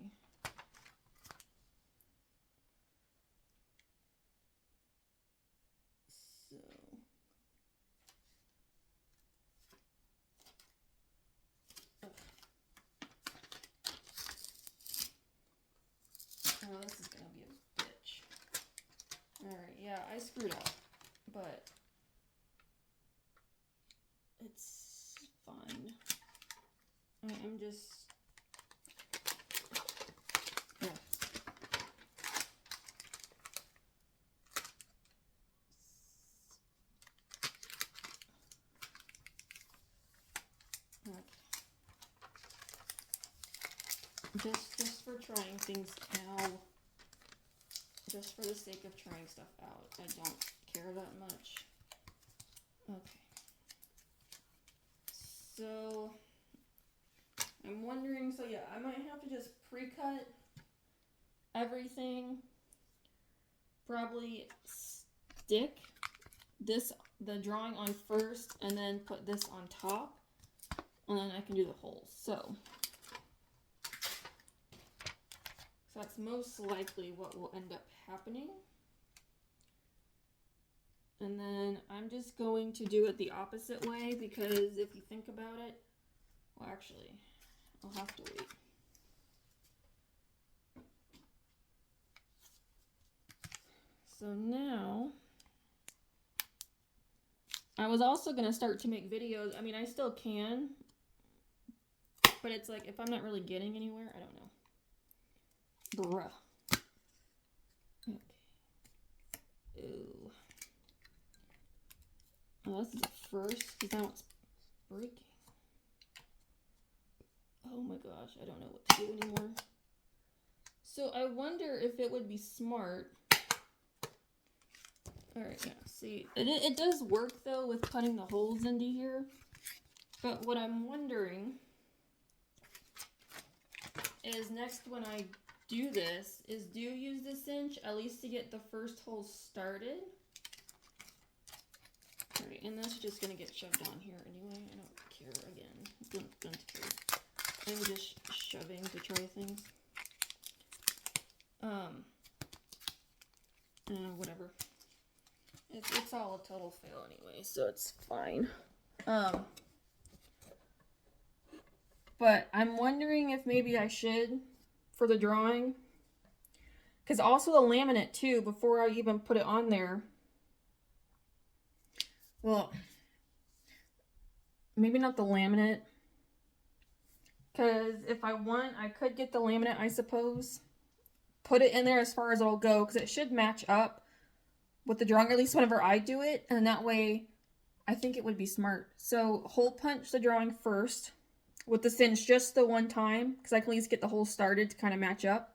So oh, this is gonna be a bitch. Alright, yeah, I screwed up, but it's fine. I'm just yeah. Okay. Just for trying things out. just for the sake of trying stuff out. I don't care that much. Okay. So, I'm wondering, so yeah, I might have to just pre-cut everything. Probably stick the drawing on first and then put this on top. And then I can do the holes. So that's most likely what will end up happening. And then I'm just going to do it the opposite way because if you think about it, well, actually, I'll have to wait. So now, I was also going to start to make videos. I mean, I still can, but it's like, if I'm not really getting anywhere, I don't know. Bruh. Okay. Ooh. Oh, this is the first, because now it's breaking. Oh my gosh, I don't know what to do anymore. So I wonder if it would be smart. Alright, yeah, see, it does work though with cutting the holes into here. But what I'm wondering is next when I do this, is do use the cinch, at least to get the first hole started. Alright, and that's just gonna get shoved on here anyway. I don't care again. Don't care. I'm just shoving to try things. Whatever. It's all a total fail anyway, so it's fine. But I'm wondering if maybe I should for the drawing. Because also the laminate too, before I even put it on there. Well, maybe not the laminate. Because if I want, I could get the laminate, I suppose. Put it in there as far as it'll go, because it should match up with the drawing, at least whenever I do it. And that way, I think it would be smart. So, hole punch the drawing first with the cinch just the one time, because I can at least get the hole started to kind of match up.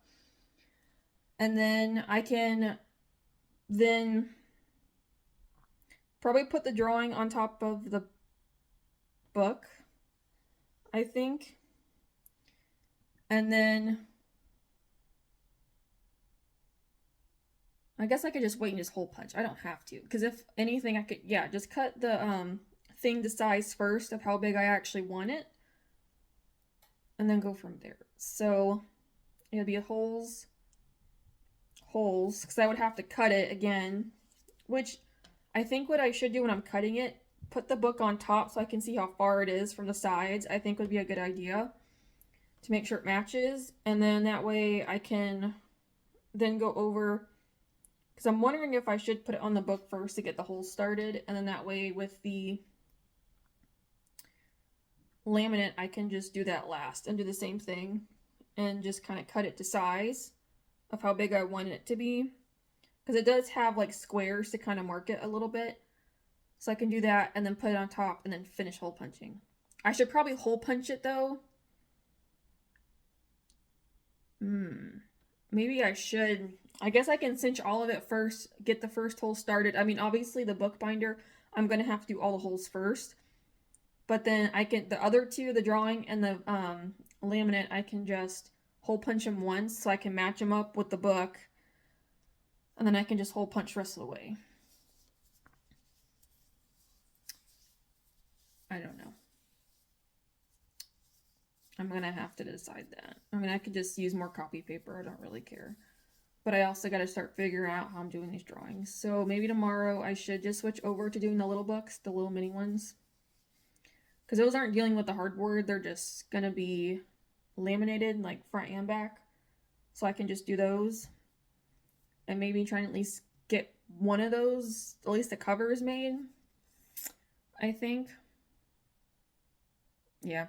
And then I can then probably put the drawing on top of the book, I think. And then I guess I could just wait and just hole punch. I don't have to, because if anything, I could, yeah, just cut the thing to size first of how big I actually want it, and then go from there. So it'll be holes, because I would have to cut it again, which I think what I should do when I'm cutting it, put the book on top so I can see how far it is from the sides, I think would be a good idea to make sure it matches. And then that way I can then go over, because I'm wondering if I should put it on the book first to get the holes started, and then that way with the laminate I can just do that last and do the same thing and just kind of cut it to size of how big I want it to be, because it does have like squares to kind of mark it a little bit. So I can do that and then put it on top and then finish hole punching. I should probably hole punch it though. Maybe I should. I guess I can cinch all of it first, get the first hole started. I mean, obviously the bookbinder, I'm going to have to do all the holes first. But then I can, the other two, the drawing and the laminate, I can just hole punch them once so I can match them up with the book. And then I can just hole punch the rest of the way. I don't know. I'm going to have to decide that. I mean, I could just use more copy paper. I don't really care. But I also got to start figuring out how I'm doing these drawings. So maybe tomorrow I should just switch over to doing the little books, the little mini ones. Because those aren't dealing with the hardboard. They're just going to be laminated, like front and back. So I can just do those. And maybe try and at least get one of those, at least the cover is made. I think. Yeah.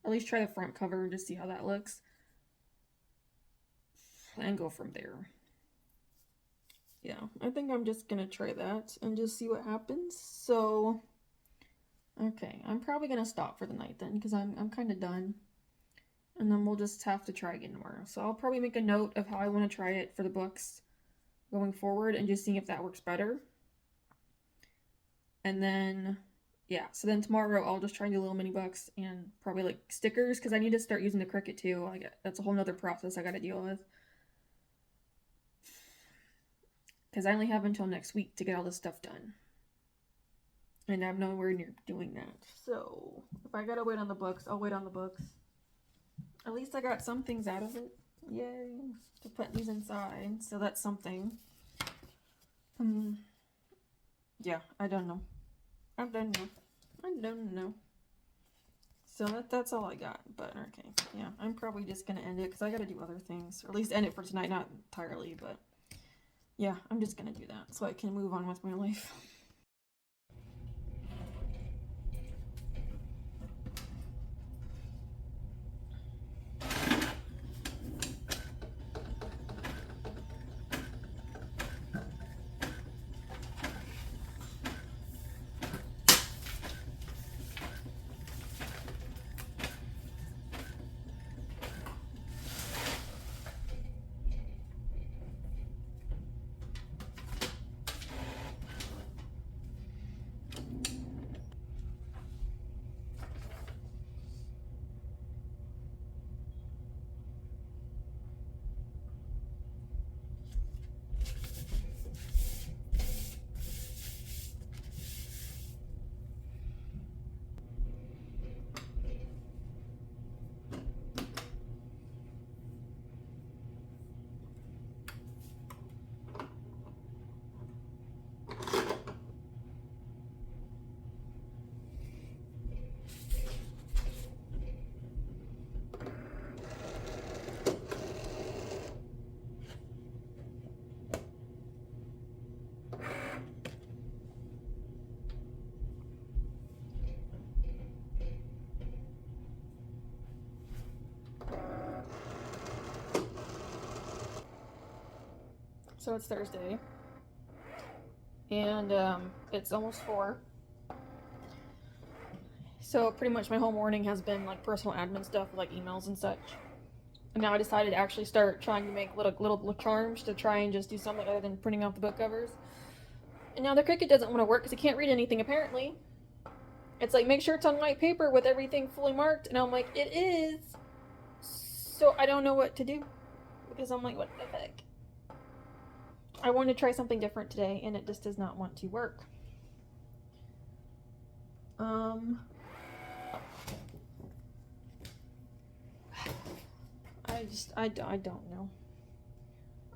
At least try the front cover and just see how that looks. And go from there. Yeah, I think I'm just gonna try that and just see what happens. So, okay, I'm probably gonna stop for the night then, because I'm kind of done. And then we'll just have to try again tomorrow. So I'll probably make a note of how I want to try it for the books going forward and just seeing if that works better. And then, yeah, so then tomorrow I'll just try and do little mini books and probably like stickers because I need to start using the Cricut too. That's a whole nother process I got to deal with. Because I only have until next week to get all this stuff done. And I'm nowhere near doing that. So if I gotta wait on the books, I'll wait on the books. At least I got some things out of it. Yay. To put these inside. So that's something. Yeah, I don't know. I don't know. So that's all I got. But okay. Yeah, I'm probably just gonna end it because I gotta do other things. Or at least end it for tonight. Not entirely, but yeah, I'm just gonna do that so I can move on with my life. So it's Thursday, and it's almost 4. So pretty much my whole morning has been like personal admin stuff, like emails and such. And now I decided to actually start trying to make little charms to try and just do something other than printing out the book covers. And now the Cricut doesn't want to work because it can't read anything apparently. It's like, make sure it's on white paper with everything fully marked, and I'm like, it is. So I don't know what to do because I'm like, what the heck? I wanted to try something different today, and it just does not want to work. I don't know.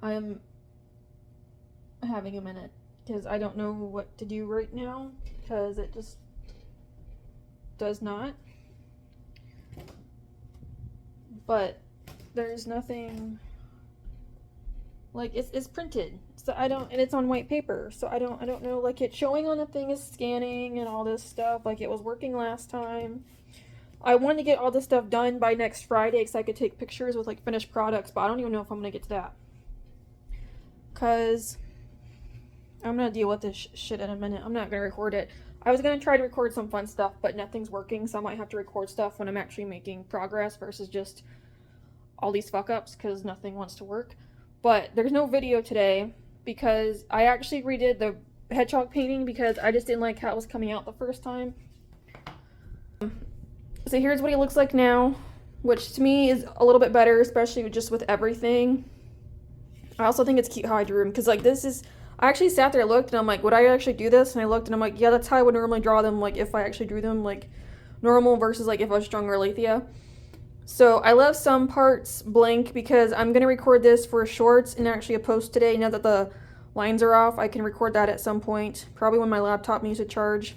I'm having a minute because I don't know what to do right now because it just does not. But there's nothing. Like it's printed, so I don't, and it's on white paper, so I don't know. Like it's showing on the thing is scanning and all this stuff. Like it was working last time. I wanted to get all this stuff done by next Friday because I could take pictures with like finished products, but I don't even know if I'm gonna get to that. Cause I'm gonna deal with this shit in a minute. I'm not gonna record it. I was gonna try to record some fun stuff, but nothing's working, so I might have to record stuff when I'm actually making progress versus just all these fuck ups because nothing wants to work. But there's no video today because I actually redid the hedgehog painting because I just didn't like how it was coming out the first time. So here's what he looks like now, which to me is a little bit better, especially with everything. I also think it's cute how I drew him because like this is, I actually sat there and looked and I'm like, would I actually do this? And I looked and I'm like, yeah, that's how I would normally draw them, like if I actually drew them like normal versus like if I was drawing Aletheia. So I left some parts blank because I'm going to record this for shorts and actually a post today. Now that the lines are off, I can record that at some point, probably when my laptop needs to charge.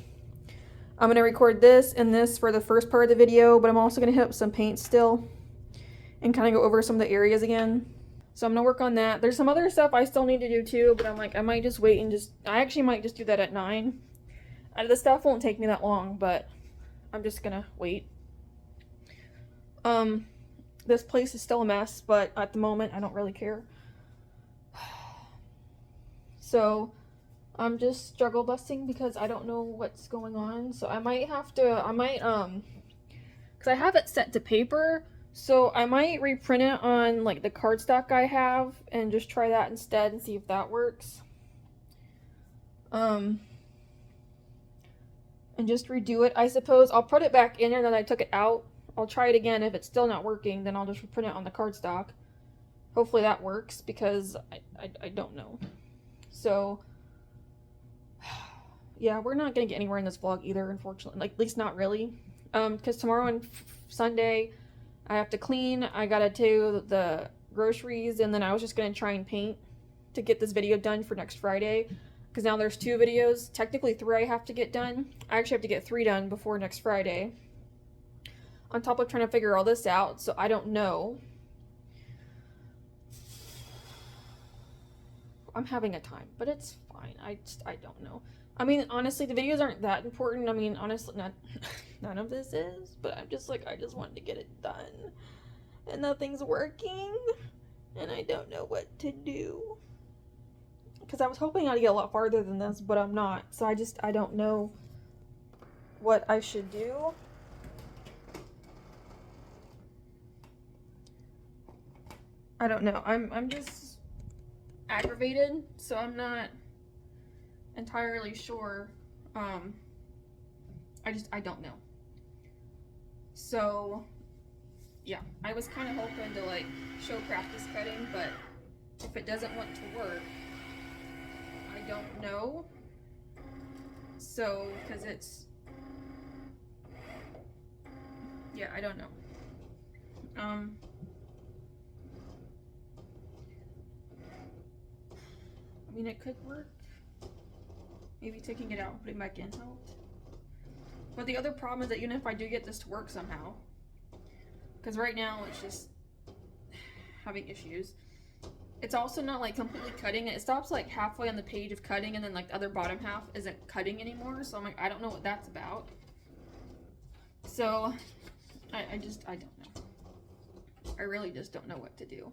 I'm going to record this and this for the first part of the video, but I'm also going to hit up some paint still and kind of go over some of the areas again. So I'm going to work on that. There's some other stuff I still need to do too, but I'm like, I might just wait and I actually might just do that at 9. The stuff won't take me that long, but I'm just going to wait. This place is still a mess, but at the moment, I don't really care. So, I'm just struggle busting because I don't know what's going on. So I might have to, because I have it set to paper, So I might reprint it on like the cardstock I have and just try that instead and see if that works. And just redo it. I suppose I'll put it back in there that I took it out. I'll try it again. If it's still not working, then I'll just reprint it on the cardstock. Hopefully that works because I don't know. So yeah, we're not gonna get anywhere in this vlog either, unfortunately. Like, at least not really. Because tomorrow and Sunday, I have to clean. I gotta do the groceries, and then I was just gonna try and paint to get this video done for next Friday. Because now there's 2 videos, technically 3 I have to get done. I actually have to get 3 done before next Friday. On top of trying to figure all this out, so I don't know. I'm having a time, but it's fine. I don't know. I mean, honestly, the videos aren't that important. I mean, honestly, none of this is, but I'm just like, I just wanted to get it done. And nothing's working, and I don't know what to do. Because I was hoping I'd get a lot farther than this, but I'm not. So I don't know what I should do. I don't know. I'm just aggravated, so I'm not entirely sure. I don't know. So yeah, I was kind of hoping to like show practice cutting, but if it doesn't want to work, I don't know. So, because it's, yeah, I don't know. I mean, it could work. Maybe taking it out and putting it back in helped. But the other problem is that even if I do get this to work somehow, because right now it's just having issues, it's also not like completely cutting it. It stops like halfway on the page of cutting, and then like the other bottom half isn't cutting anymore. So I'm like, I don't know what that's about. So I don't know. I really just don't know what to do.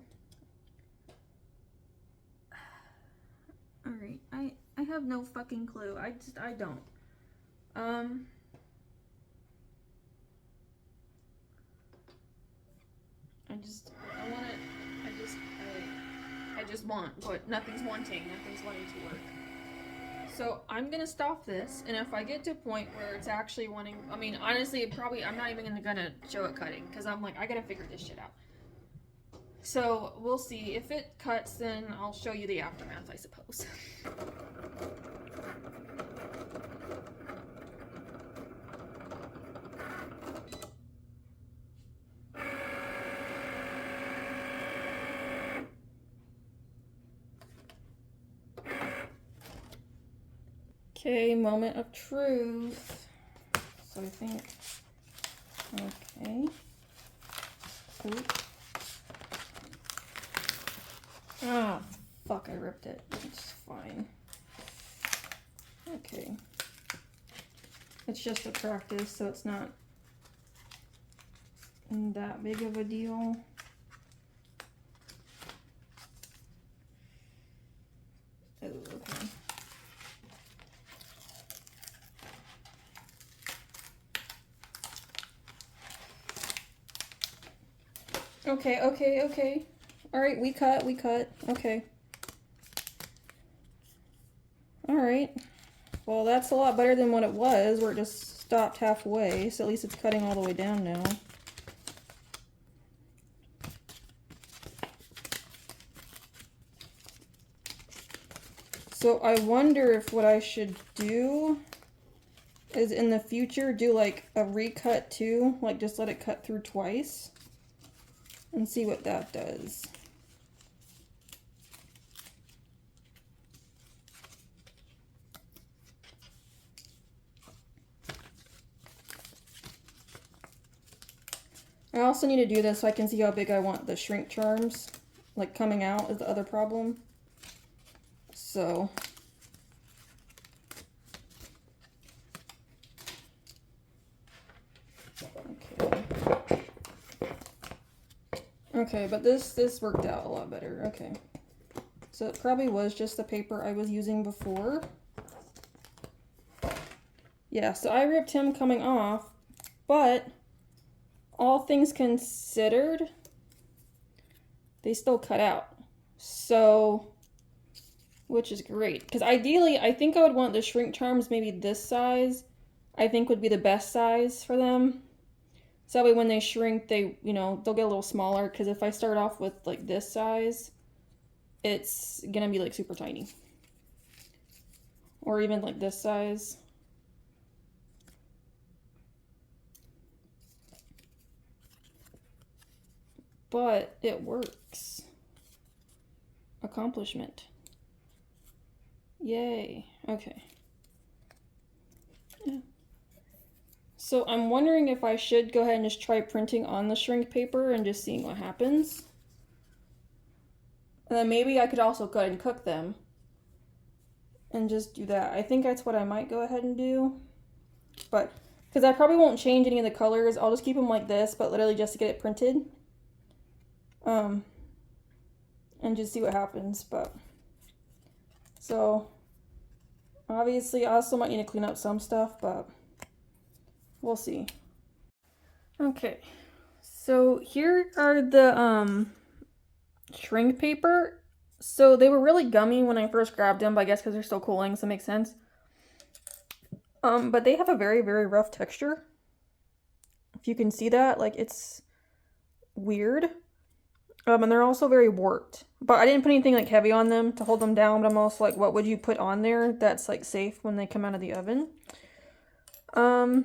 Alright, I have no fucking clue. I don't. I just want, but nothing's wanting to work. So I'm gonna stop this, and if I get to a point where it's actually wanting, I mean, honestly, I'm not even gonna show it cutting, because I'm like, I gotta figure this shit out. So we'll see. If it cuts, then I'll show you the aftermath, I suppose. Okay, moment of truth. So I think, okay. Oop. Ah, fuck, I ripped it. It's fine. Okay. It's just a practice, so it's not that big of a deal. Oh, okay. Okay. Alright, we cut. Okay. Alright. Well, that's a lot better than what it was, where it just stopped halfway, so at least it's cutting all the way down now. So I wonder if what I should do is in the future do like a recut too, like just let it cut through twice and see what that does. I also need to do this so I can see how big I want the shrink charms, like coming out is the other problem. So okay, but this worked out a lot better. Okay, so it probably was just the paper I was using before. Yeah, so I ripped him coming off, but all things considered, they still cut out. So, which is great. Because ideally, I think I would want the shrink charms maybe this size. I think would be the best size for them. So that way when they shrink, they, you know, they'll get a little smaller. Because if I start off with like this size, it's gonna be like super tiny. Or even like this size. But it works. Accomplishment. Yay. Okay. Yeah. So I'm wondering if I should go ahead and just try printing on the shrink paper and just seeing what happens. And then maybe I could also go ahead and cook them. And just do that. I think that's what I might go ahead and do. But, because I probably won't change any of the colors. I'll just keep them like this, but literally just to get it printed. And just see what happens, but so obviously I also might need to clean up some stuff, but we'll see. Okay, so here are the shrink paper. So they were really gummy when I first grabbed them, but I guess because they're still cooling, so it makes sense. But they have a very, very rough texture. If you can see that, like it's weird. And they're also very warped. But I didn't put anything like heavy on them to hold them down, but I'm also like, what would you put on there that's like safe when they come out of the oven? Yeah,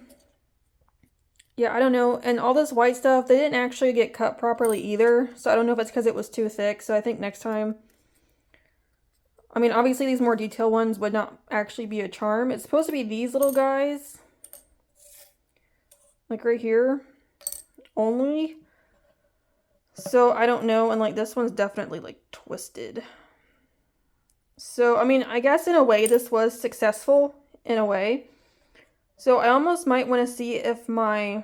I don't know. And all this white stuff, they didn't actually get cut properly either. So I don't know if it's because it was too thick. So I think next time, I mean, obviously these more detailed ones would not actually be a charm. It's supposed to be these little guys. Like right here. Only. So I don't know, and like this one's definitely like twisted. So, I mean, I guess in a way this was successful, in a way. So I almost might want to see if my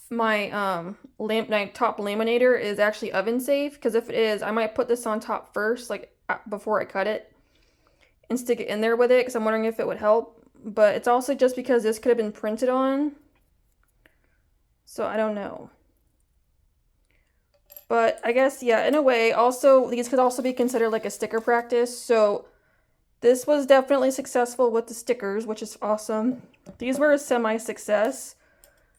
top laminator is actually oven safe, because if it is, I might put this on top first, like before I cut it, and stick it in there with it, because I'm wondering if it would help. But it's also just because this could have been printed on. So I don't know. But I guess, yeah, in a way, also, these could also be considered like a sticker practice. So this was definitely successful with the stickers, which is awesome. These were a semi-success.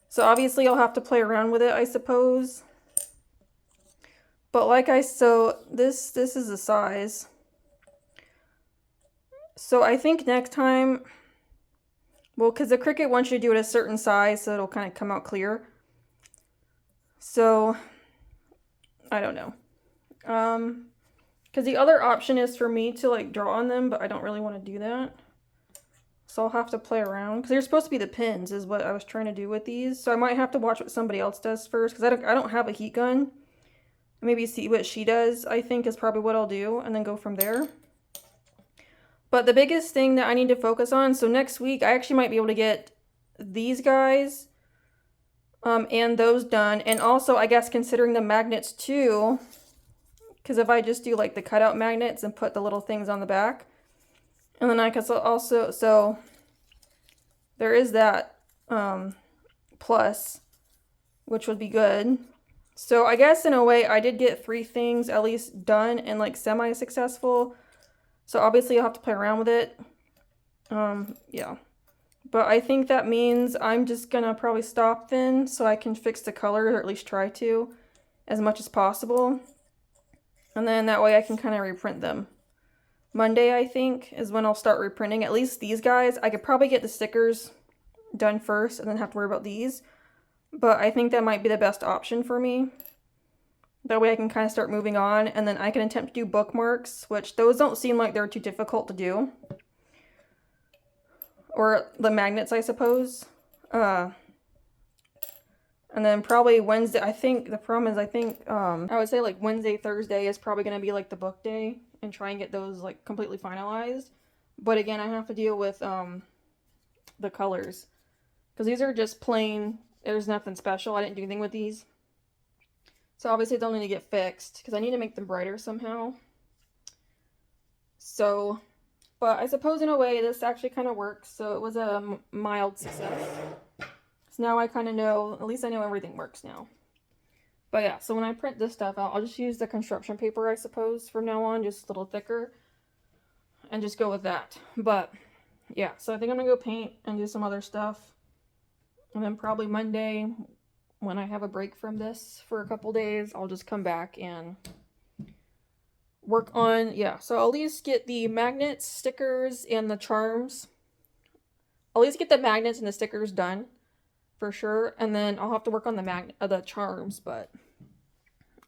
So obviously I'll have to play around with it, I suppose. But like so this is the size. So I think next time, well, because the Cricut wants you to do it a certain size, so it'll kind of come out clear. So I don't know. Because the other option is for me to like draw on them, but I don't really want to do that. So I'll have to play around. Because they're supposed to be the pins is what I was trying to do with these. So I might have to watch what somebody else does first. Because I don't have a heat gun. Maybe see what she does, I think, is probably what I'll do. And then go from there. But the biggest thing that I need to focus on. So next week, I actually might be able to get these guys. And those done. And also, I guess, considering the magnets too. Because if I just do like the cutout magnets and put the little things on the back. And then I could also, so there is that plus, which would be good. So I guess in a way I did get 3 things at least done and like semi-successful. So obviously I'll have to play around with it. Yeah. But I think that means I'm just gonna probably stop then so I can fix the color, or at least try to, as much as possible. And then that way I can kind of reprint them. Monday, I think, is when I'll start reprinting at least these guys. I could probably get the stickers done first and then have to worry about these. But I think that might be the best option for me. That way I can kind of start moving on, and then I can attempt to do bookmarks, which those don't seem like they're too difficult to do. Or the magnets, I suppose. And then probably Wednesday, I think, the problem is, I would say like Wednesday, Thursday is probably going to be like the book day. And try and get those like completely finalized. But again, I have to deal with the colors. Because these are just plain, there's nothing special. I didn't do anything with these. So obviously they'll need to get fixed. Because I need to make them brighter somehow. So, but I suppose in a way this actually kind of works. So it was a mild success. So now I kind of know, at least I know everything works now. But yeah, so when I print this stuff out, I'll just use the construction paper, I suppose, from now on, just a little thicker, and just go with that. But yeah, so I think I'm gonna go paint and do some other stuff. And then probably Monday, when I have a break from this for a couple days, I'll just come back and work on, yeah, so I'll at least get the magnets, stickers, and the charms. I'll at least get the magnets and the stickers done, for sure, and then I'll have to work on the charms, but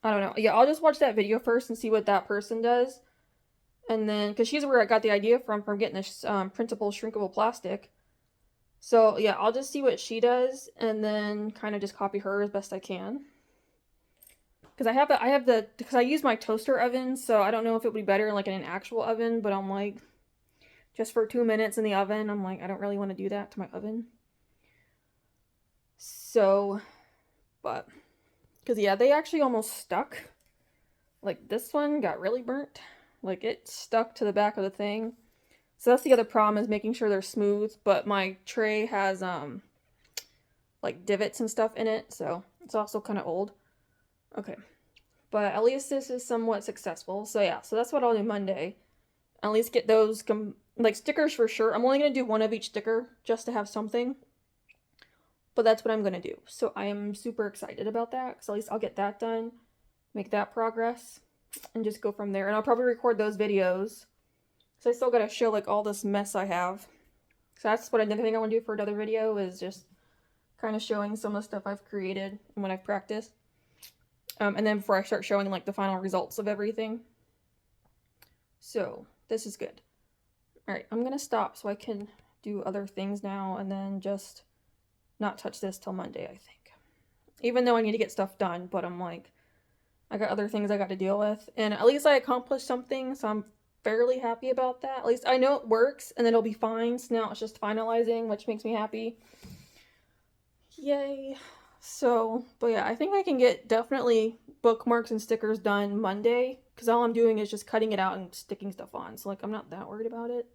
I don't know. Yeah, I'll just watch that video first and see what that person does. And then, because she's where I got the idea from getting this printable, shrinkable plastic. So, yeah, I'll just see what she does, and then kind of just copy her as best I can. Because because I use my toaster oven, so I don't know if it would be better like in an actual oven, but I'm like, just for 2 minutes in the oven, I'm like, I don't really want to do that to my oven. So, but, because yeah, they actually almost stuck. Like, this one got really burnt. Like, it stuck to the back of the thing. So that's the other problem, is making sure they're smooth, but my tray has, like, divots and stuff in it, so it's also kind of old. Okay, but at least this is somewhat successful. So yeah, so that's what I'll do Monday. At least get those, like, stickers for sure. I'm only going to do one of each sticker, just to have something. But that's what I'm going to do. So I am super excited about that, because at least I'll get that done, make that progress, and just go from there. And I'll probably record those videos, so I still got to show, like, all this mess I have. So that's what another thing I want to do for another video, is just kind of showing some of the stuff I've created and when I've practiced. And then before I start showing, like, the final results of everything. So, this is good. Alright, I'm going to stop so I can do other things now, and then just not touch this till Monday, I think. Even though I need to get stuff done, but I'm like, I got other things I got to deal with. And at least I accomplished something, so I'm fairly happy about that. At least I know it works, and then it'll be fine. So now it's just finalizing, which makes me happy. Yay. So, but yeah, I think I can get definitely bookmarks and stickers done Monday, because all I'm doing is just cutting it out and sticking stuff on. So, like, I'm not that worried about it.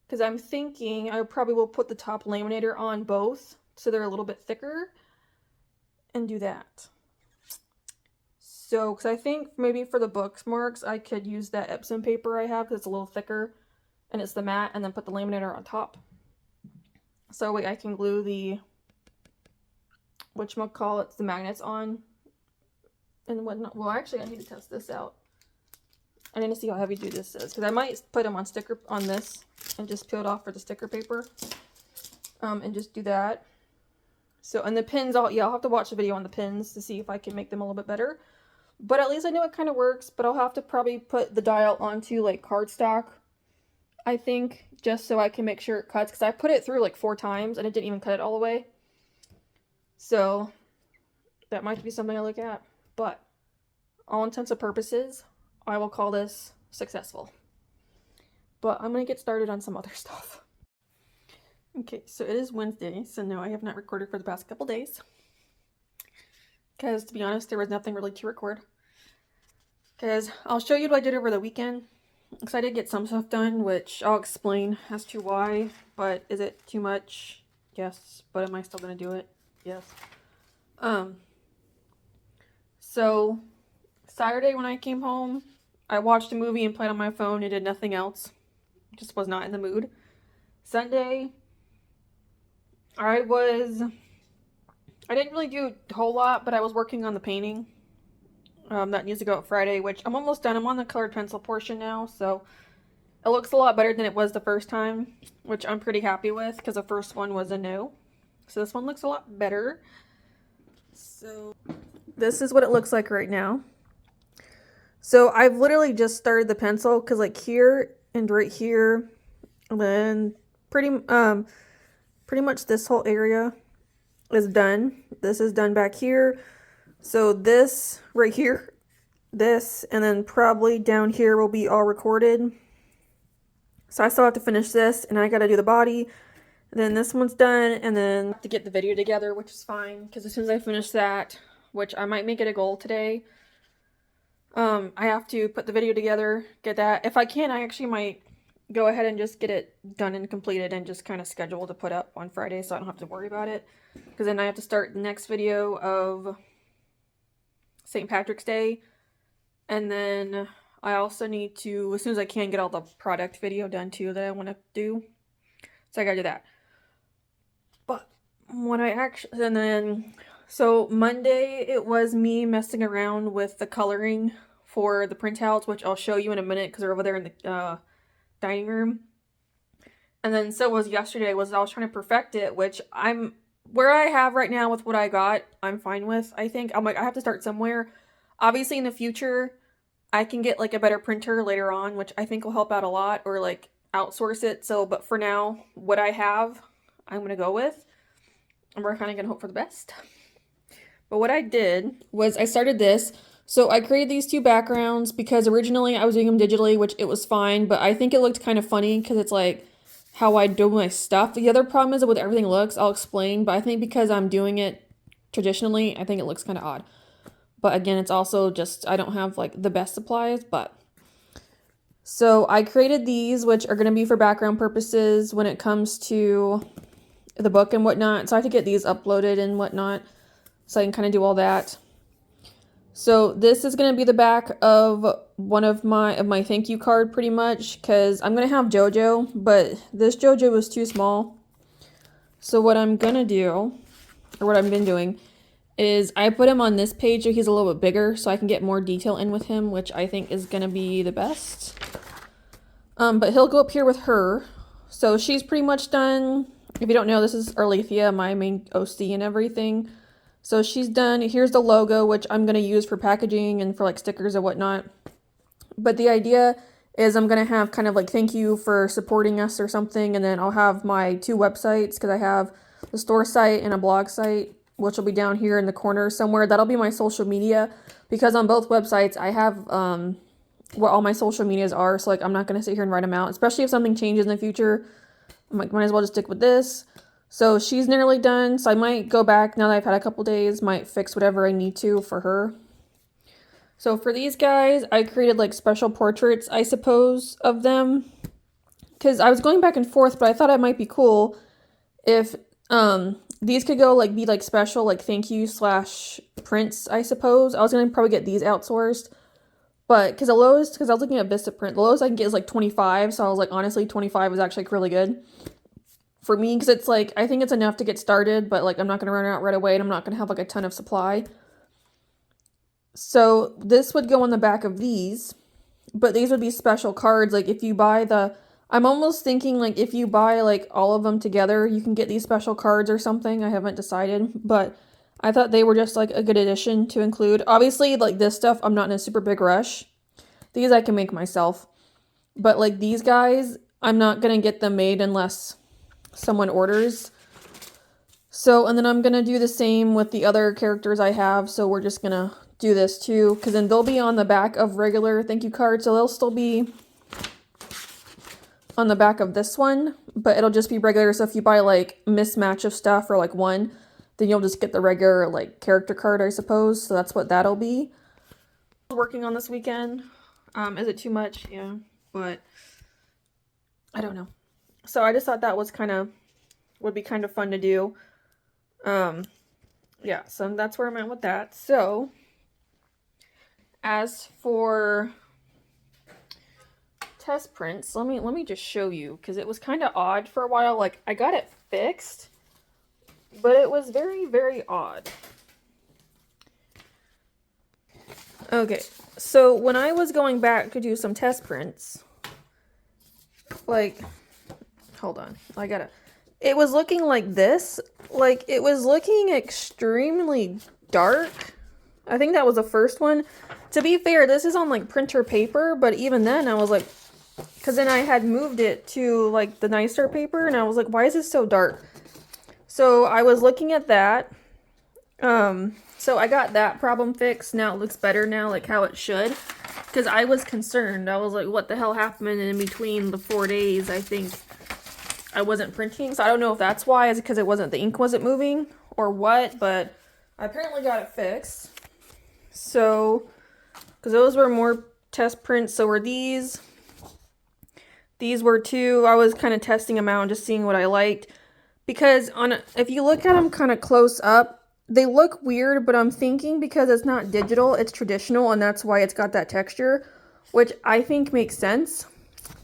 Because I'm thinking I probably will put the top laminator on both, so they're a little bit thicker, and do that. So, because I think maybe for the bookmarks, I could use that Epsom paper I have, because it's a little thicker, and it's the matte, and then put the laminator on top. So, wait, I can glue the, whatchamacallit, the magnets on, and whatnot. Well, actually, I need to test this out. I need to see how heavy duty this is, because I might put them on this, and just peel it off for the sticker paper, and just do that. So, and the pins, I'll have to watch the video on the pins to see if I can make them a little bit better. But at least I know it kind of works, but I'll have to probably put the dial onto, like, cardstock, I think, just so I can make sure it cuts, because I put it through, like, 4 times, and it didn't even cut it all the way. So, that might be something I look at, but all intents and purposes, I will call this successful. But I'm going to get started on some other stuff. Okay, so it is Wednesday, so no, I have not recorded for the past couple days. Because, to be honest, there was nothing really to record. Because I'll show you what I did over the weekend. Because I did get some stuff done, which I'll explain as to why. But is it too much? Yes. But am I still going to do it? Yes. So, Saturday when I came home, I watched a movie and played on my phone and did nothing else. Just was not in the mood. Sunday, I didn't really do a whole lot, but I was working on the painting. That needs to go out Friday, which I'm almost done. I'm on the colored pencil portion now, so it looks a lot better than it was the first time, which I'm pretty happy with, because the first one was a no. So this one looks a lot better. So this is what it looks like right now. So I've literally just started the pencil, because like here and right here, and then pretty much this whole area is done. This is done back here. So this right here, this, and then probably down here will be all recorded. So I still have to finish this, and I got to do the body. Then this one's done, and then I have to get the video together, which is fine, because as soon as I finish that, which I might make it a goal today, I have to put the video together, get that. If I can, I actually might go ahead and just get it done and completed and just kind of schedule to put up on Friday so I don't have to worry about it. Because then I have to start the next video of St. Patrick's Day. And then I also need to, as soon as I can, get all the product video done too that I want to do. So I gotta do that. But what I actually, and then, so Monday it was me messing around with the coloring for the printouts, which I'll show you in a minute because they're over there in the dining room. And then so was yesterday, was I was trying to perfect it, which I'm, where I have right now with what I got, I'm fine with, I think. I'm like, I have to start somewhere. Obviously in the future, I can get like a better printer later on, which I think will help out a lot, or like outsource it. So, but for now, what I have, I'm going to go with. And we're kind of going to hope for the best. But what I did was I started this. So I created these two backgrounds because originally I was doing them digitally, which it was fine. But I think it looked kind of funny because it's like how I do my stuff. The other problem is with everything looks, I'll explain. But I think because I'm doing it traditionally, I think it looks kind of odd. But again, it's also just, I don't have like the best supplies, but. So I created these, which are going to be for background purposes when it comes to the book and whatnot. So I have to get these uploaded and whatnot. So I can kind of do all that. So this is going to be the back of one of my thank you card pretty much. Because I'm going to have JoJo, but this JoJo was too small. So what I'm going to do, or what I've been doing, is I put him on this page so he's a little bit bigger so I can get more detail in with him, which I think is going to be the best. But he'll go up here with her. So she's pretty much done. If you don't know, this is Arlethea, my main OC and everything. So she's done. Here's the logo, which I'm going to use for packaging and for like stickers and whatnot. But the idea is I'm going to have kind of like thank you for supporting us or something. And then I'll have my two websites because I have the store site and a blog site, which will be down here in the corner somewhere. That'll be my social media because on both websites I have what all my social medias are. So like I'm not going to sit here and write them out, especially if something changes in the future. I'm like, might as well just stick with this. So she's nearly done. So I might go back now that I've had a couple days, might fix whatever I need to for her. So for these guys, I created like special portraits, I suppose, of them. Because I was going back and forth, but I thought it might be cool if these could go like be like special, like thank you / prints, I suppose. I was going to probably get these outsourced. But because the lowest, because I was looking at Vistaprint, the lowest I can get is like 25. So I was like, honestly, 25 is actually really good for me because it's like, I think it's enough to get started, but like I'm not going to run out right away and I'm not going to have like a ton of supply. So this would go on the back of these, but these would be special cards. Like if you buy I'm almost thinking like if you buy like all of them together, you can get these special cards or something. I haven't decided, but I thought they were just like a good addition to include. Obviously, like this stuff, I'm not in a super big rush. These I can make myself. But like these guys, I'm not going to get them made unless someone orders. So, and then I'm going to do the same with the other characters I have. So we're just going to do this too. Because then they'll be on the back of regular thank you cards. So they'll still be on the back of this one. But it'll just be regular. So if you buy like mismatch of stuff or like one, then you'll just get the regular like character card, I suppose. So that's what that'll be. Working on this weekend. Is it too much? Yeah. But I don't know. So I just thought that was would be kind of fun to do. Yeah, so that's where I'm at with that. So as for test prints, let me just show you because it was kind of odd for a while. Like I got it fixed, but it was very, very odd. Okay, so when I was going back to do some test prints, like, hold on, it was looking like this. Like, it was looking extremely dark. I think that was the first one. To be fair, this is on, like, printer paper, but even then I was like, because then I had moved it to, like, the nicer paper, and I was like, why is this so dark? So I was looking at that. So I got that problem fixed. Now it looks better now, like how it should. Because I was concerned. I was like, what the hell happened in between the 4 days? I think I wasn't printing. So I don't know if that's why. Is it because the ink wasn't moving or what? But I apparently got it fixed. So, because those were more test prints. So were these. These were two. I was kind of testing them out and just seeing what I liked. Because if you look at them kind of close up, they look weird, but I'm thinking because it's not digital, it's traditional, and that's why it's got that texture, which I think makes sense.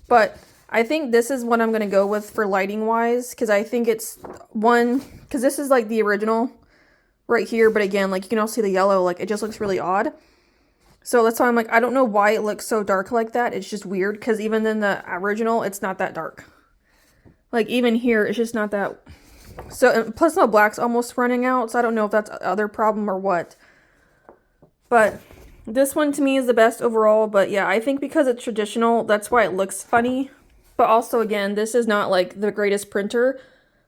But I think this is what I'm going to go with for lighting wise, because I think it's one, because this is like the original right here, but again, like you can also see the yellow, like it just looks really odd. So that's why I'm like, I don't know why it looks so dark like that. It's just weird, because even in the original, it's not that dark. Like even here, it's just not that. So plus the black's almost running out, so I don't know if that's other problem or what. But this one to me is the best overall. But yeah, I think because it's traditional, that's why it looks funny. But also again, this is not like the greatest printer.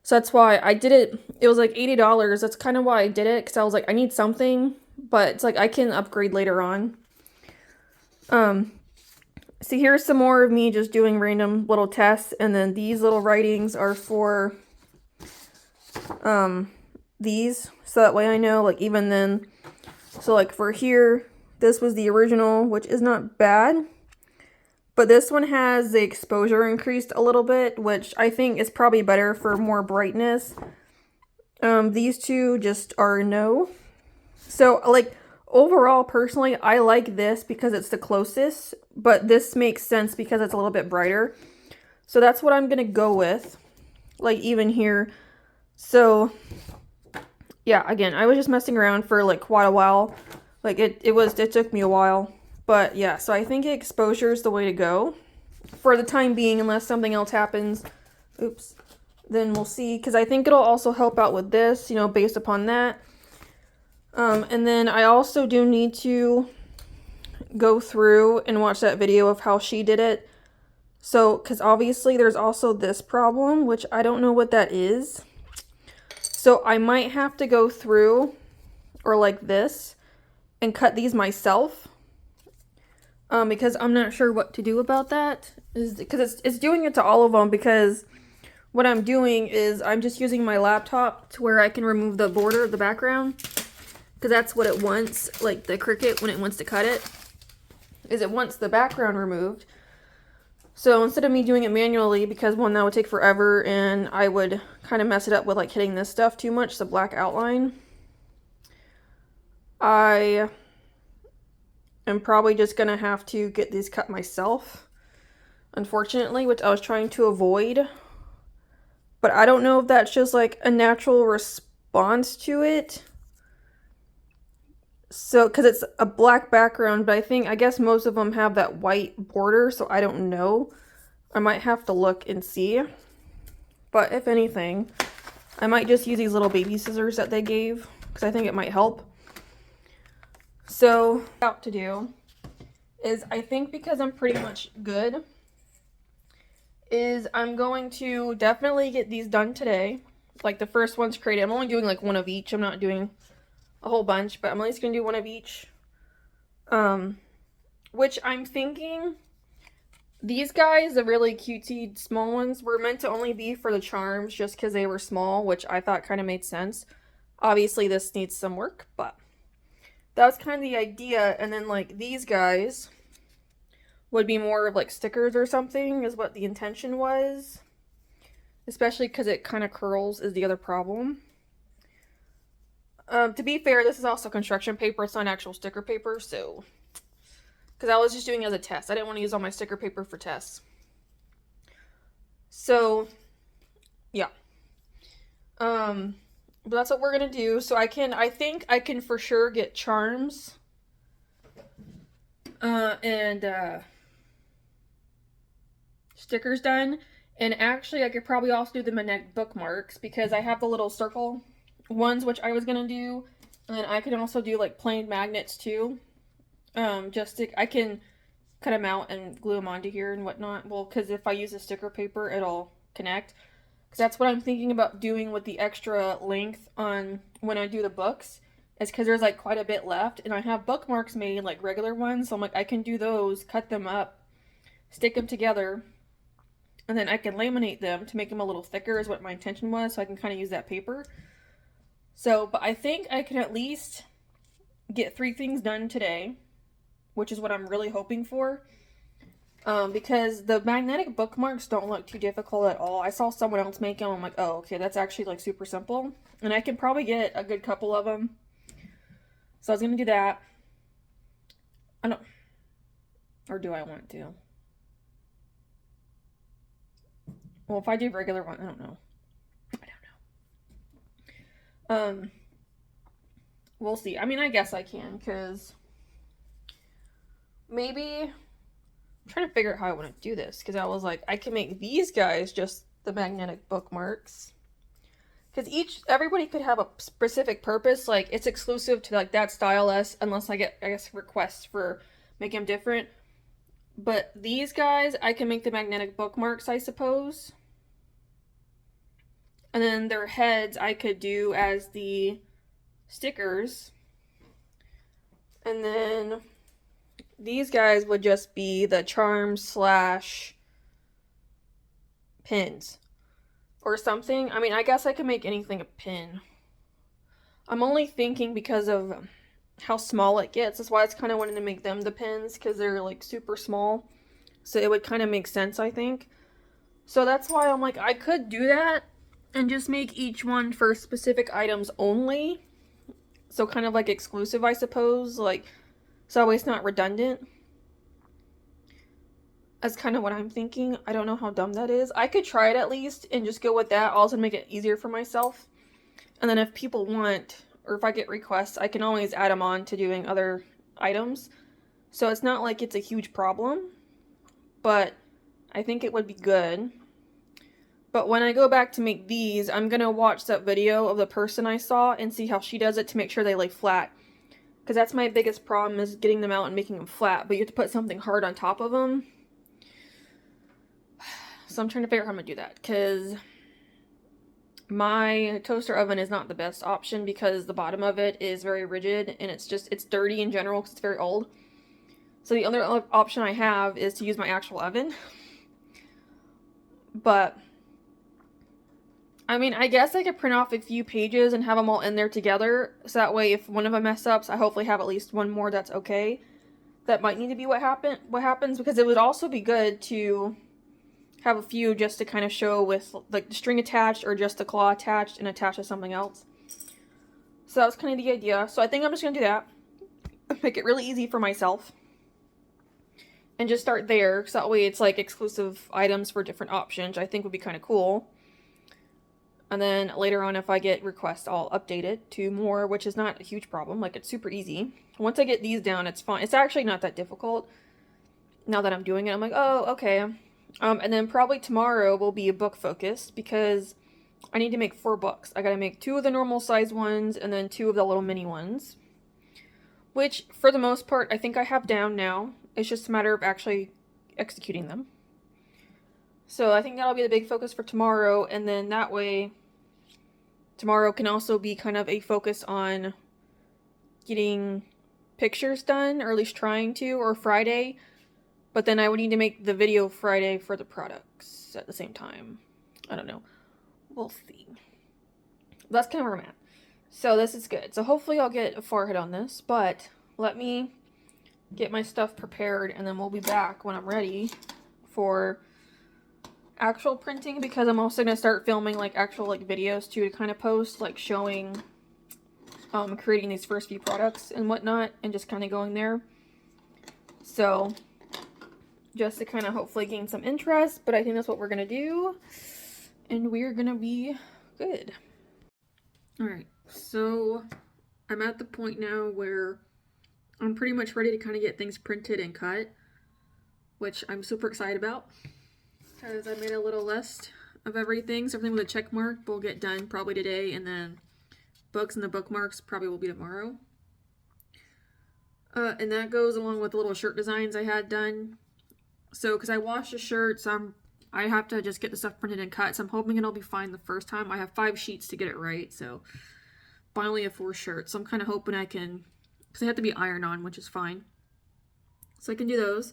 So that's why I did it. It was like $80. That's kind of why I did it, because I was like, I need something. But it's like I can upgrade later on. So here's some more of me just doing random little tests, and then these little writings are for these, so that way I know, like even then, so like for here, this was the original, which is not bad, but this one has the exposure increased a little bit, which I think is probably better for more brightness. These two just are no. So like overall, personally, I like this because it's the closest, but this makes sense because it's a little bit brighter. So that's what I'm gonna go with, like even here. So yeah, again, I was just messing around for like quite a while. Like it took me a while. But yeah, so I think exposure is the way to go for the time being, unless something else happens. Oops. Then we'll see, because I think it'll also help out with this, you know, based upon that. And then I also do need to go through and watch that video of how she did it. So, because obviously there's also this problem, which I don't know what that is. So I might have to go through, or like this, and cut these myself. Because I'm not sure what to do about that. Because it's doing it to all of them, because what I'm doing is I'm just using my laptop to where I can remove the border, the background. Because that's what it wants, like the Cricut, when it wants to cut it, is it wants the background removed. So instead of me doing it manually, because one, that would take forever, and I would kind of mess it up with like hitting this stuff too much, the black outline, I am probably just going to have to get these cut myself, unfortunately, which I was trying to avoid. But I don't know if that's just like a natural response to it. So, because it's a black background, but I guess most of them have that white border, so I don't know. I might have to look and see. But if anything, I might just use these little baby scissors that they gave, because I think it might help. So, what I'm about to do is, I think because I'm pretty much good, is I'm going to definitely get these done today. Like the first one's created. I'm only doing like one of each. I'm not doing a whole bunch, but I'm at least gonna do one of each. Which I'm thinking these guys, the really cutesy small ones, were meant to only be for the charms just because they were small, which I thought kind of made sense. Obviously this needs some work, but that was kind of the idea. And then like these guys would be more of like stickers or something, is what the intention was. Especially because it kind of curls is the other problem. To be fair, this is also construction paper. It's not actual sticker paper, so... Because I was just doing it as a test. I didn't want to use all my sticker paper for tests. So, yeah. But that's what we're going to do. So I think I can for sure get charms. And stickers done. And actually, I could probably also do the magnetic bookmarks, because I have the little circle ones, which I was gonna do, and then I can also do like plain magnets too. I can cut them out and glue them onto here and whatnot. Well, because if I use a sticker paper, it'll connect. Because that's what I'm thinking about doing with the extra length on when I do the books. Is because there's like quite a bit left, and I have bookmarks made, like regular ones. So I'm like, I can do those, cut them up, stick them together, and then I can laminate them to make them a little thicker, is what my intention was. So I can kind of use that paper. So, but I think I can at least get 3 things done today, which is what I'm really hoping for. Because the magnetic bookmarks don't look too difficult at all. I saw someone else make them. I'm like, oh, okay, that's actually like super simple. And I can probably get a good couple of them. So I was gonna do that. I don't, or do I want to? Well, if I do regular one, I don't know. We'll see. I mean, I guess I can, because maybe I'm trying to figure out how I want to do this, because I was like, I can make these guys just the magnetic bookmarks, because everybody could have a specific purpose. Like, it's exclusive to like that style unless I get, I guess, requests for making them different. But these guys, I can make the magnetic bookmarks, I suppose. And then their heads I could do as the stickers. And then these guys would just be the charms / pins or something. I mean, I guess I could make anything a pin. I'm only thinking because of how small it gets. That's why it's kind of wanting to make them the pins, because they're like super small. So it would kind of make sense, I think. So that's why I'm like, I could do that and just make each one for specific items only. So kind of like exclusive, I suppose. Like, so that way it's not redundant. That's kind of what I'm thinking. I don't know how dumb that is. I could try it at least and just go with that. Also make it easier for myself. And then if people want, or if I get requests, I can always add them on to doing other items. So it's not like it's a huge problem. But I think it would be good. But when I go back to make these, I'm going to watch that video of the person I saw and see how she does it to make sure they lay flat. Because that's my biggest problem, is getting them out and making them flat. But you have to put something hard on top of them. So I'm trying to figure out how I'm going to do that. Because my toaster oven is not the best option, because the bottom of it is very rigid. And it's dirty in general because it's very old. So the other option I have is to use my actual oven. But I mean, I guess I could print off a few pages and have them all in there together. So that way, if one of them mess ups, I hopefully have at least one more that's okay. That might need to be what happens, because it would also be good to have a few just to kind of show with like the string attached or just the claw attached and attached to something else. So that was kind of the idea. So I think I'm just going to do that. Make it really easy for myself. And just start there, so that way it's like exclusive items for different options, I think would be kind of cool. And then later on, if I get requests, I'll update it to more, which is not a huge problem. Like, it's super easy. Once I get these down, it's fine. It's actually not that difficult. Now that I'm doing it, I'm like, oh, okay. And then probably tomorrow will be a book focus, because I need to make 4 books. I gotta make 2 of the normal size ones, and then 2 of the little mini ones. Which, for the most part, I think I have down now. It's just a matter of actually executing them. So I think that'll be the big focus for tomorrow, and then that way tomorrow can also be kind of a focus on getting pictures done, or at least trying to, or Friday. But then I would need to make the video Friday for the products at the same time. I don't know. We'll see. That's kind of where I'm at. So this is good. So hopefully I'll get a forehead on this, but let me get my stuff prepared, and then we'll be back when I'm ready for actual printing, because I'm also going to start filming like actual like videos too, to kind of post, like showing creating these first few products and whatnot, and just kind of going there. So just to kind of hopefully gain some interest, but I think that's what we're going to do, and we're going to be good. Alright, so I'm at the point now where I'm pretty much ready to kind of get things printed and cut, which I'm super excited about, because I made a little list of everything. So everything with a check mark will get done probably today, and then books and the bookmarks probably will be tomorrow. And that goes along with the little shirt designs I had done. So, because I washed the shirts, I have to just get the stuff printed and cut, so I'm hoping it'll be fine the first time. I have 5 sheets to get it right, so I only have 4 shirts. So I'm kind of hoping I can, because they have to be iron on, which is fine. So I can do those.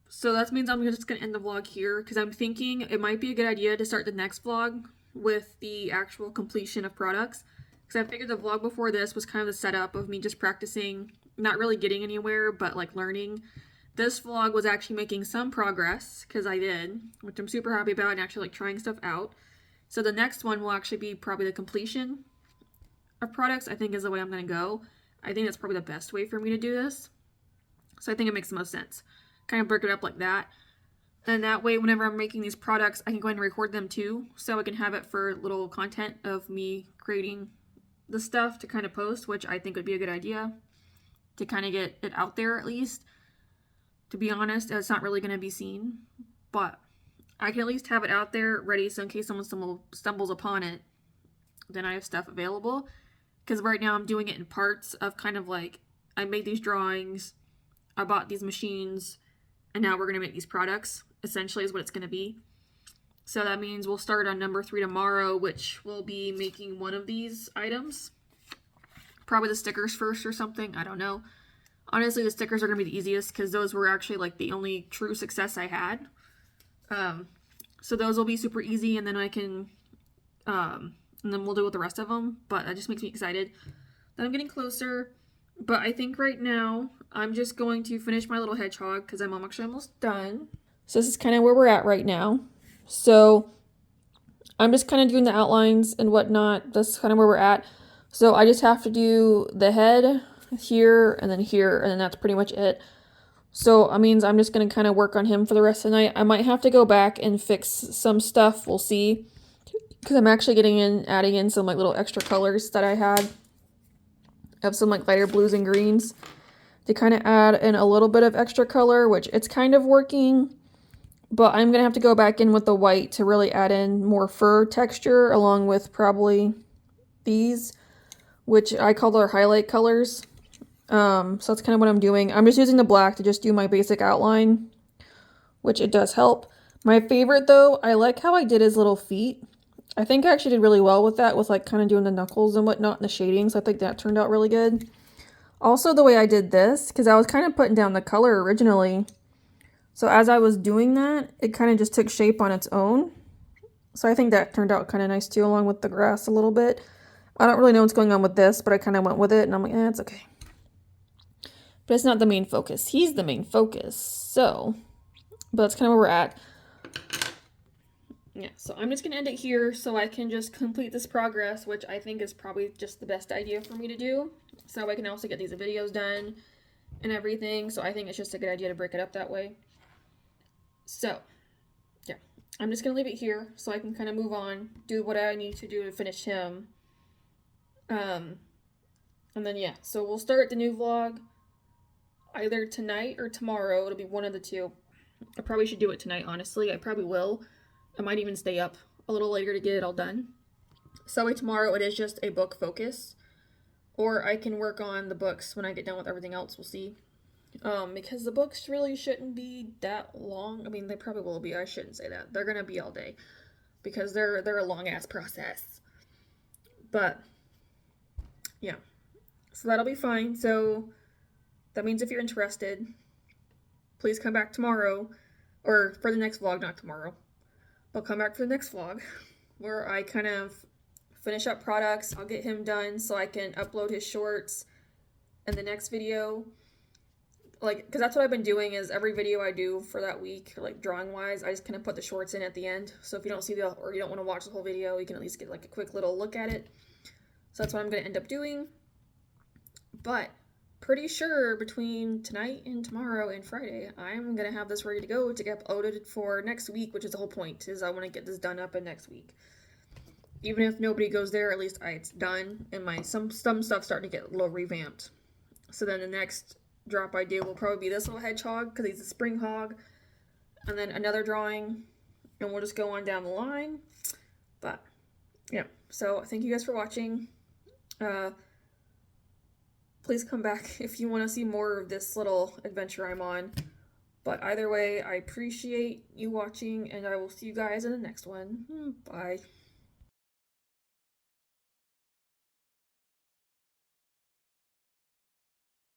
So that means I'm just going to end the vlog here, because I'm thinking it might be a good idea to start the next vlog with the actual completion of products. Because I figured the vlog before this was kind of the setup of me just practicing not really getting anywhere, but like learning. This vlog was actually making some progress, because I did, which I'm super happy about, and actually like trying stuff out. So the next one will actually be probably the completion of products, I think is the way I'm going to go. I think that's probably the best way for me to do this. So I think it makes the most sense. Kind of break it up like that. And that way, whenever I'm making these products, I can go ahead and record them too. So I can have it for little content of me creating the stuff to kind of post, which I think would be a good idea. To kind of get it out there at least. To be honest, it's not really going to be seen, but I can at least have it out there ready, so in case someone stumbles upon it, then I have stuff available. Because right now I'm doing it in parts of kind of like, I made these drawings, I bought these machines, and now we're going to make these products, essentially is what it's going to be. So that means we'll start on number 3 tomorrow, which will be making one of these items. Probably the stickers first or something, I don't know. Honestly, the stickers are going to be the easiest because those were actually like the only true success I had. So those will be super easy, and then I can, and then we'll deal with the rest of them. But that just makes me excited that I'm getting closer. But I think right now I'm just going to finish my little hedgehog because I'm actually almost done. So this is kind of where we're at right now. So I'm just kind of doing the outlines and whatnot. That's kind of where we're at. So I just have to do the head here, and then that's pretty much it. So that means I'm just going to kind of work on him for the rest of the night. I might have to go back and fix some stuff. We'll see. Because I'm actually adding in some like little extra colors that I had. I have some like lighter blues and greens to kind of add in a little bit of extra color, which it's kind of working. But I'm going to have to go back in with the white to really add in more fur texture, along with probably these, which I call their highlight colors. So that's kind of what I'm doing. I'm just using the black to just do my basic outline, which it does help. My favorite though, I like how I did his little feet. I think I actually did really well with that, with like kind of doing the knuckles and whatnot and the shadings. I think that turned out really good. Also the way I did this, because I was kind of putting down the color originally. So as I was doing that, it kind of just took shape on its own. So I think that turned out kind of nice too, along with the grass a little bit. I don't really know what's going on with this, but I kind of went with it, and I'm like, it's okay. But it's not the main focus. He's the main focus. So, but that's kind of where we're at. Yeah, so I'm just going to end it here so I can just complete this progress, which I think is probably just the best idea for me to do. So I can also get these videos done and everything. So I think it's just a good idea to break it up that way. So, yeah, I'm just going to leave it here so I can kind of move on, do what I need to do to finish him. And then, yeah, so we'll start the new vlog either tonight or tomorrow. It'll be one of the two. I probably should do it tonight, honestly. I probably will. I might even stay up a little later to get it all done. So tomorrow it is just a book focus. Or I can work on the books when I get done with everything else. We'll see. Because the books really shouldn't be that long. I mean, they probably will be. I shouldn't say that. They're going to be all day. Because they're a long-ass process. But, yeah. So that'll be fine. So that means if you're interested, please come back tomorrow. Or for the next vlog, not tomorrow. But come back for the next vlog. Where I kind of finish up products. I'll get him done so I can upload his shorts in the next video. Like, because that's what I've been doing is every video I do for that week, like drawing wise, I just kind of put the shorts in at the end. So if you don't see or you don't want to watch the whole video, you can at least get like a quick little look at it. So that's what I'm going to end up doing. But pretty sure between tonight and tomorrow and Friday, I'm going to have this ready to go to get uploaded for next week, which is the whole point, is I want to get this done up in next week. Even if nobody goes there, at least it's done, and some stuff's starting to get a little revamped. So then the next drop I do will probably be this little hedgehog, because he's a spring hog, and then another drawing, and we'll just go on down the line. But, yeah, so thank you guys for watching. Please come back if you want to see more of this little adventure I'm on. But either way, I appreciate you watching, and I will see you guys in the next one. Bye.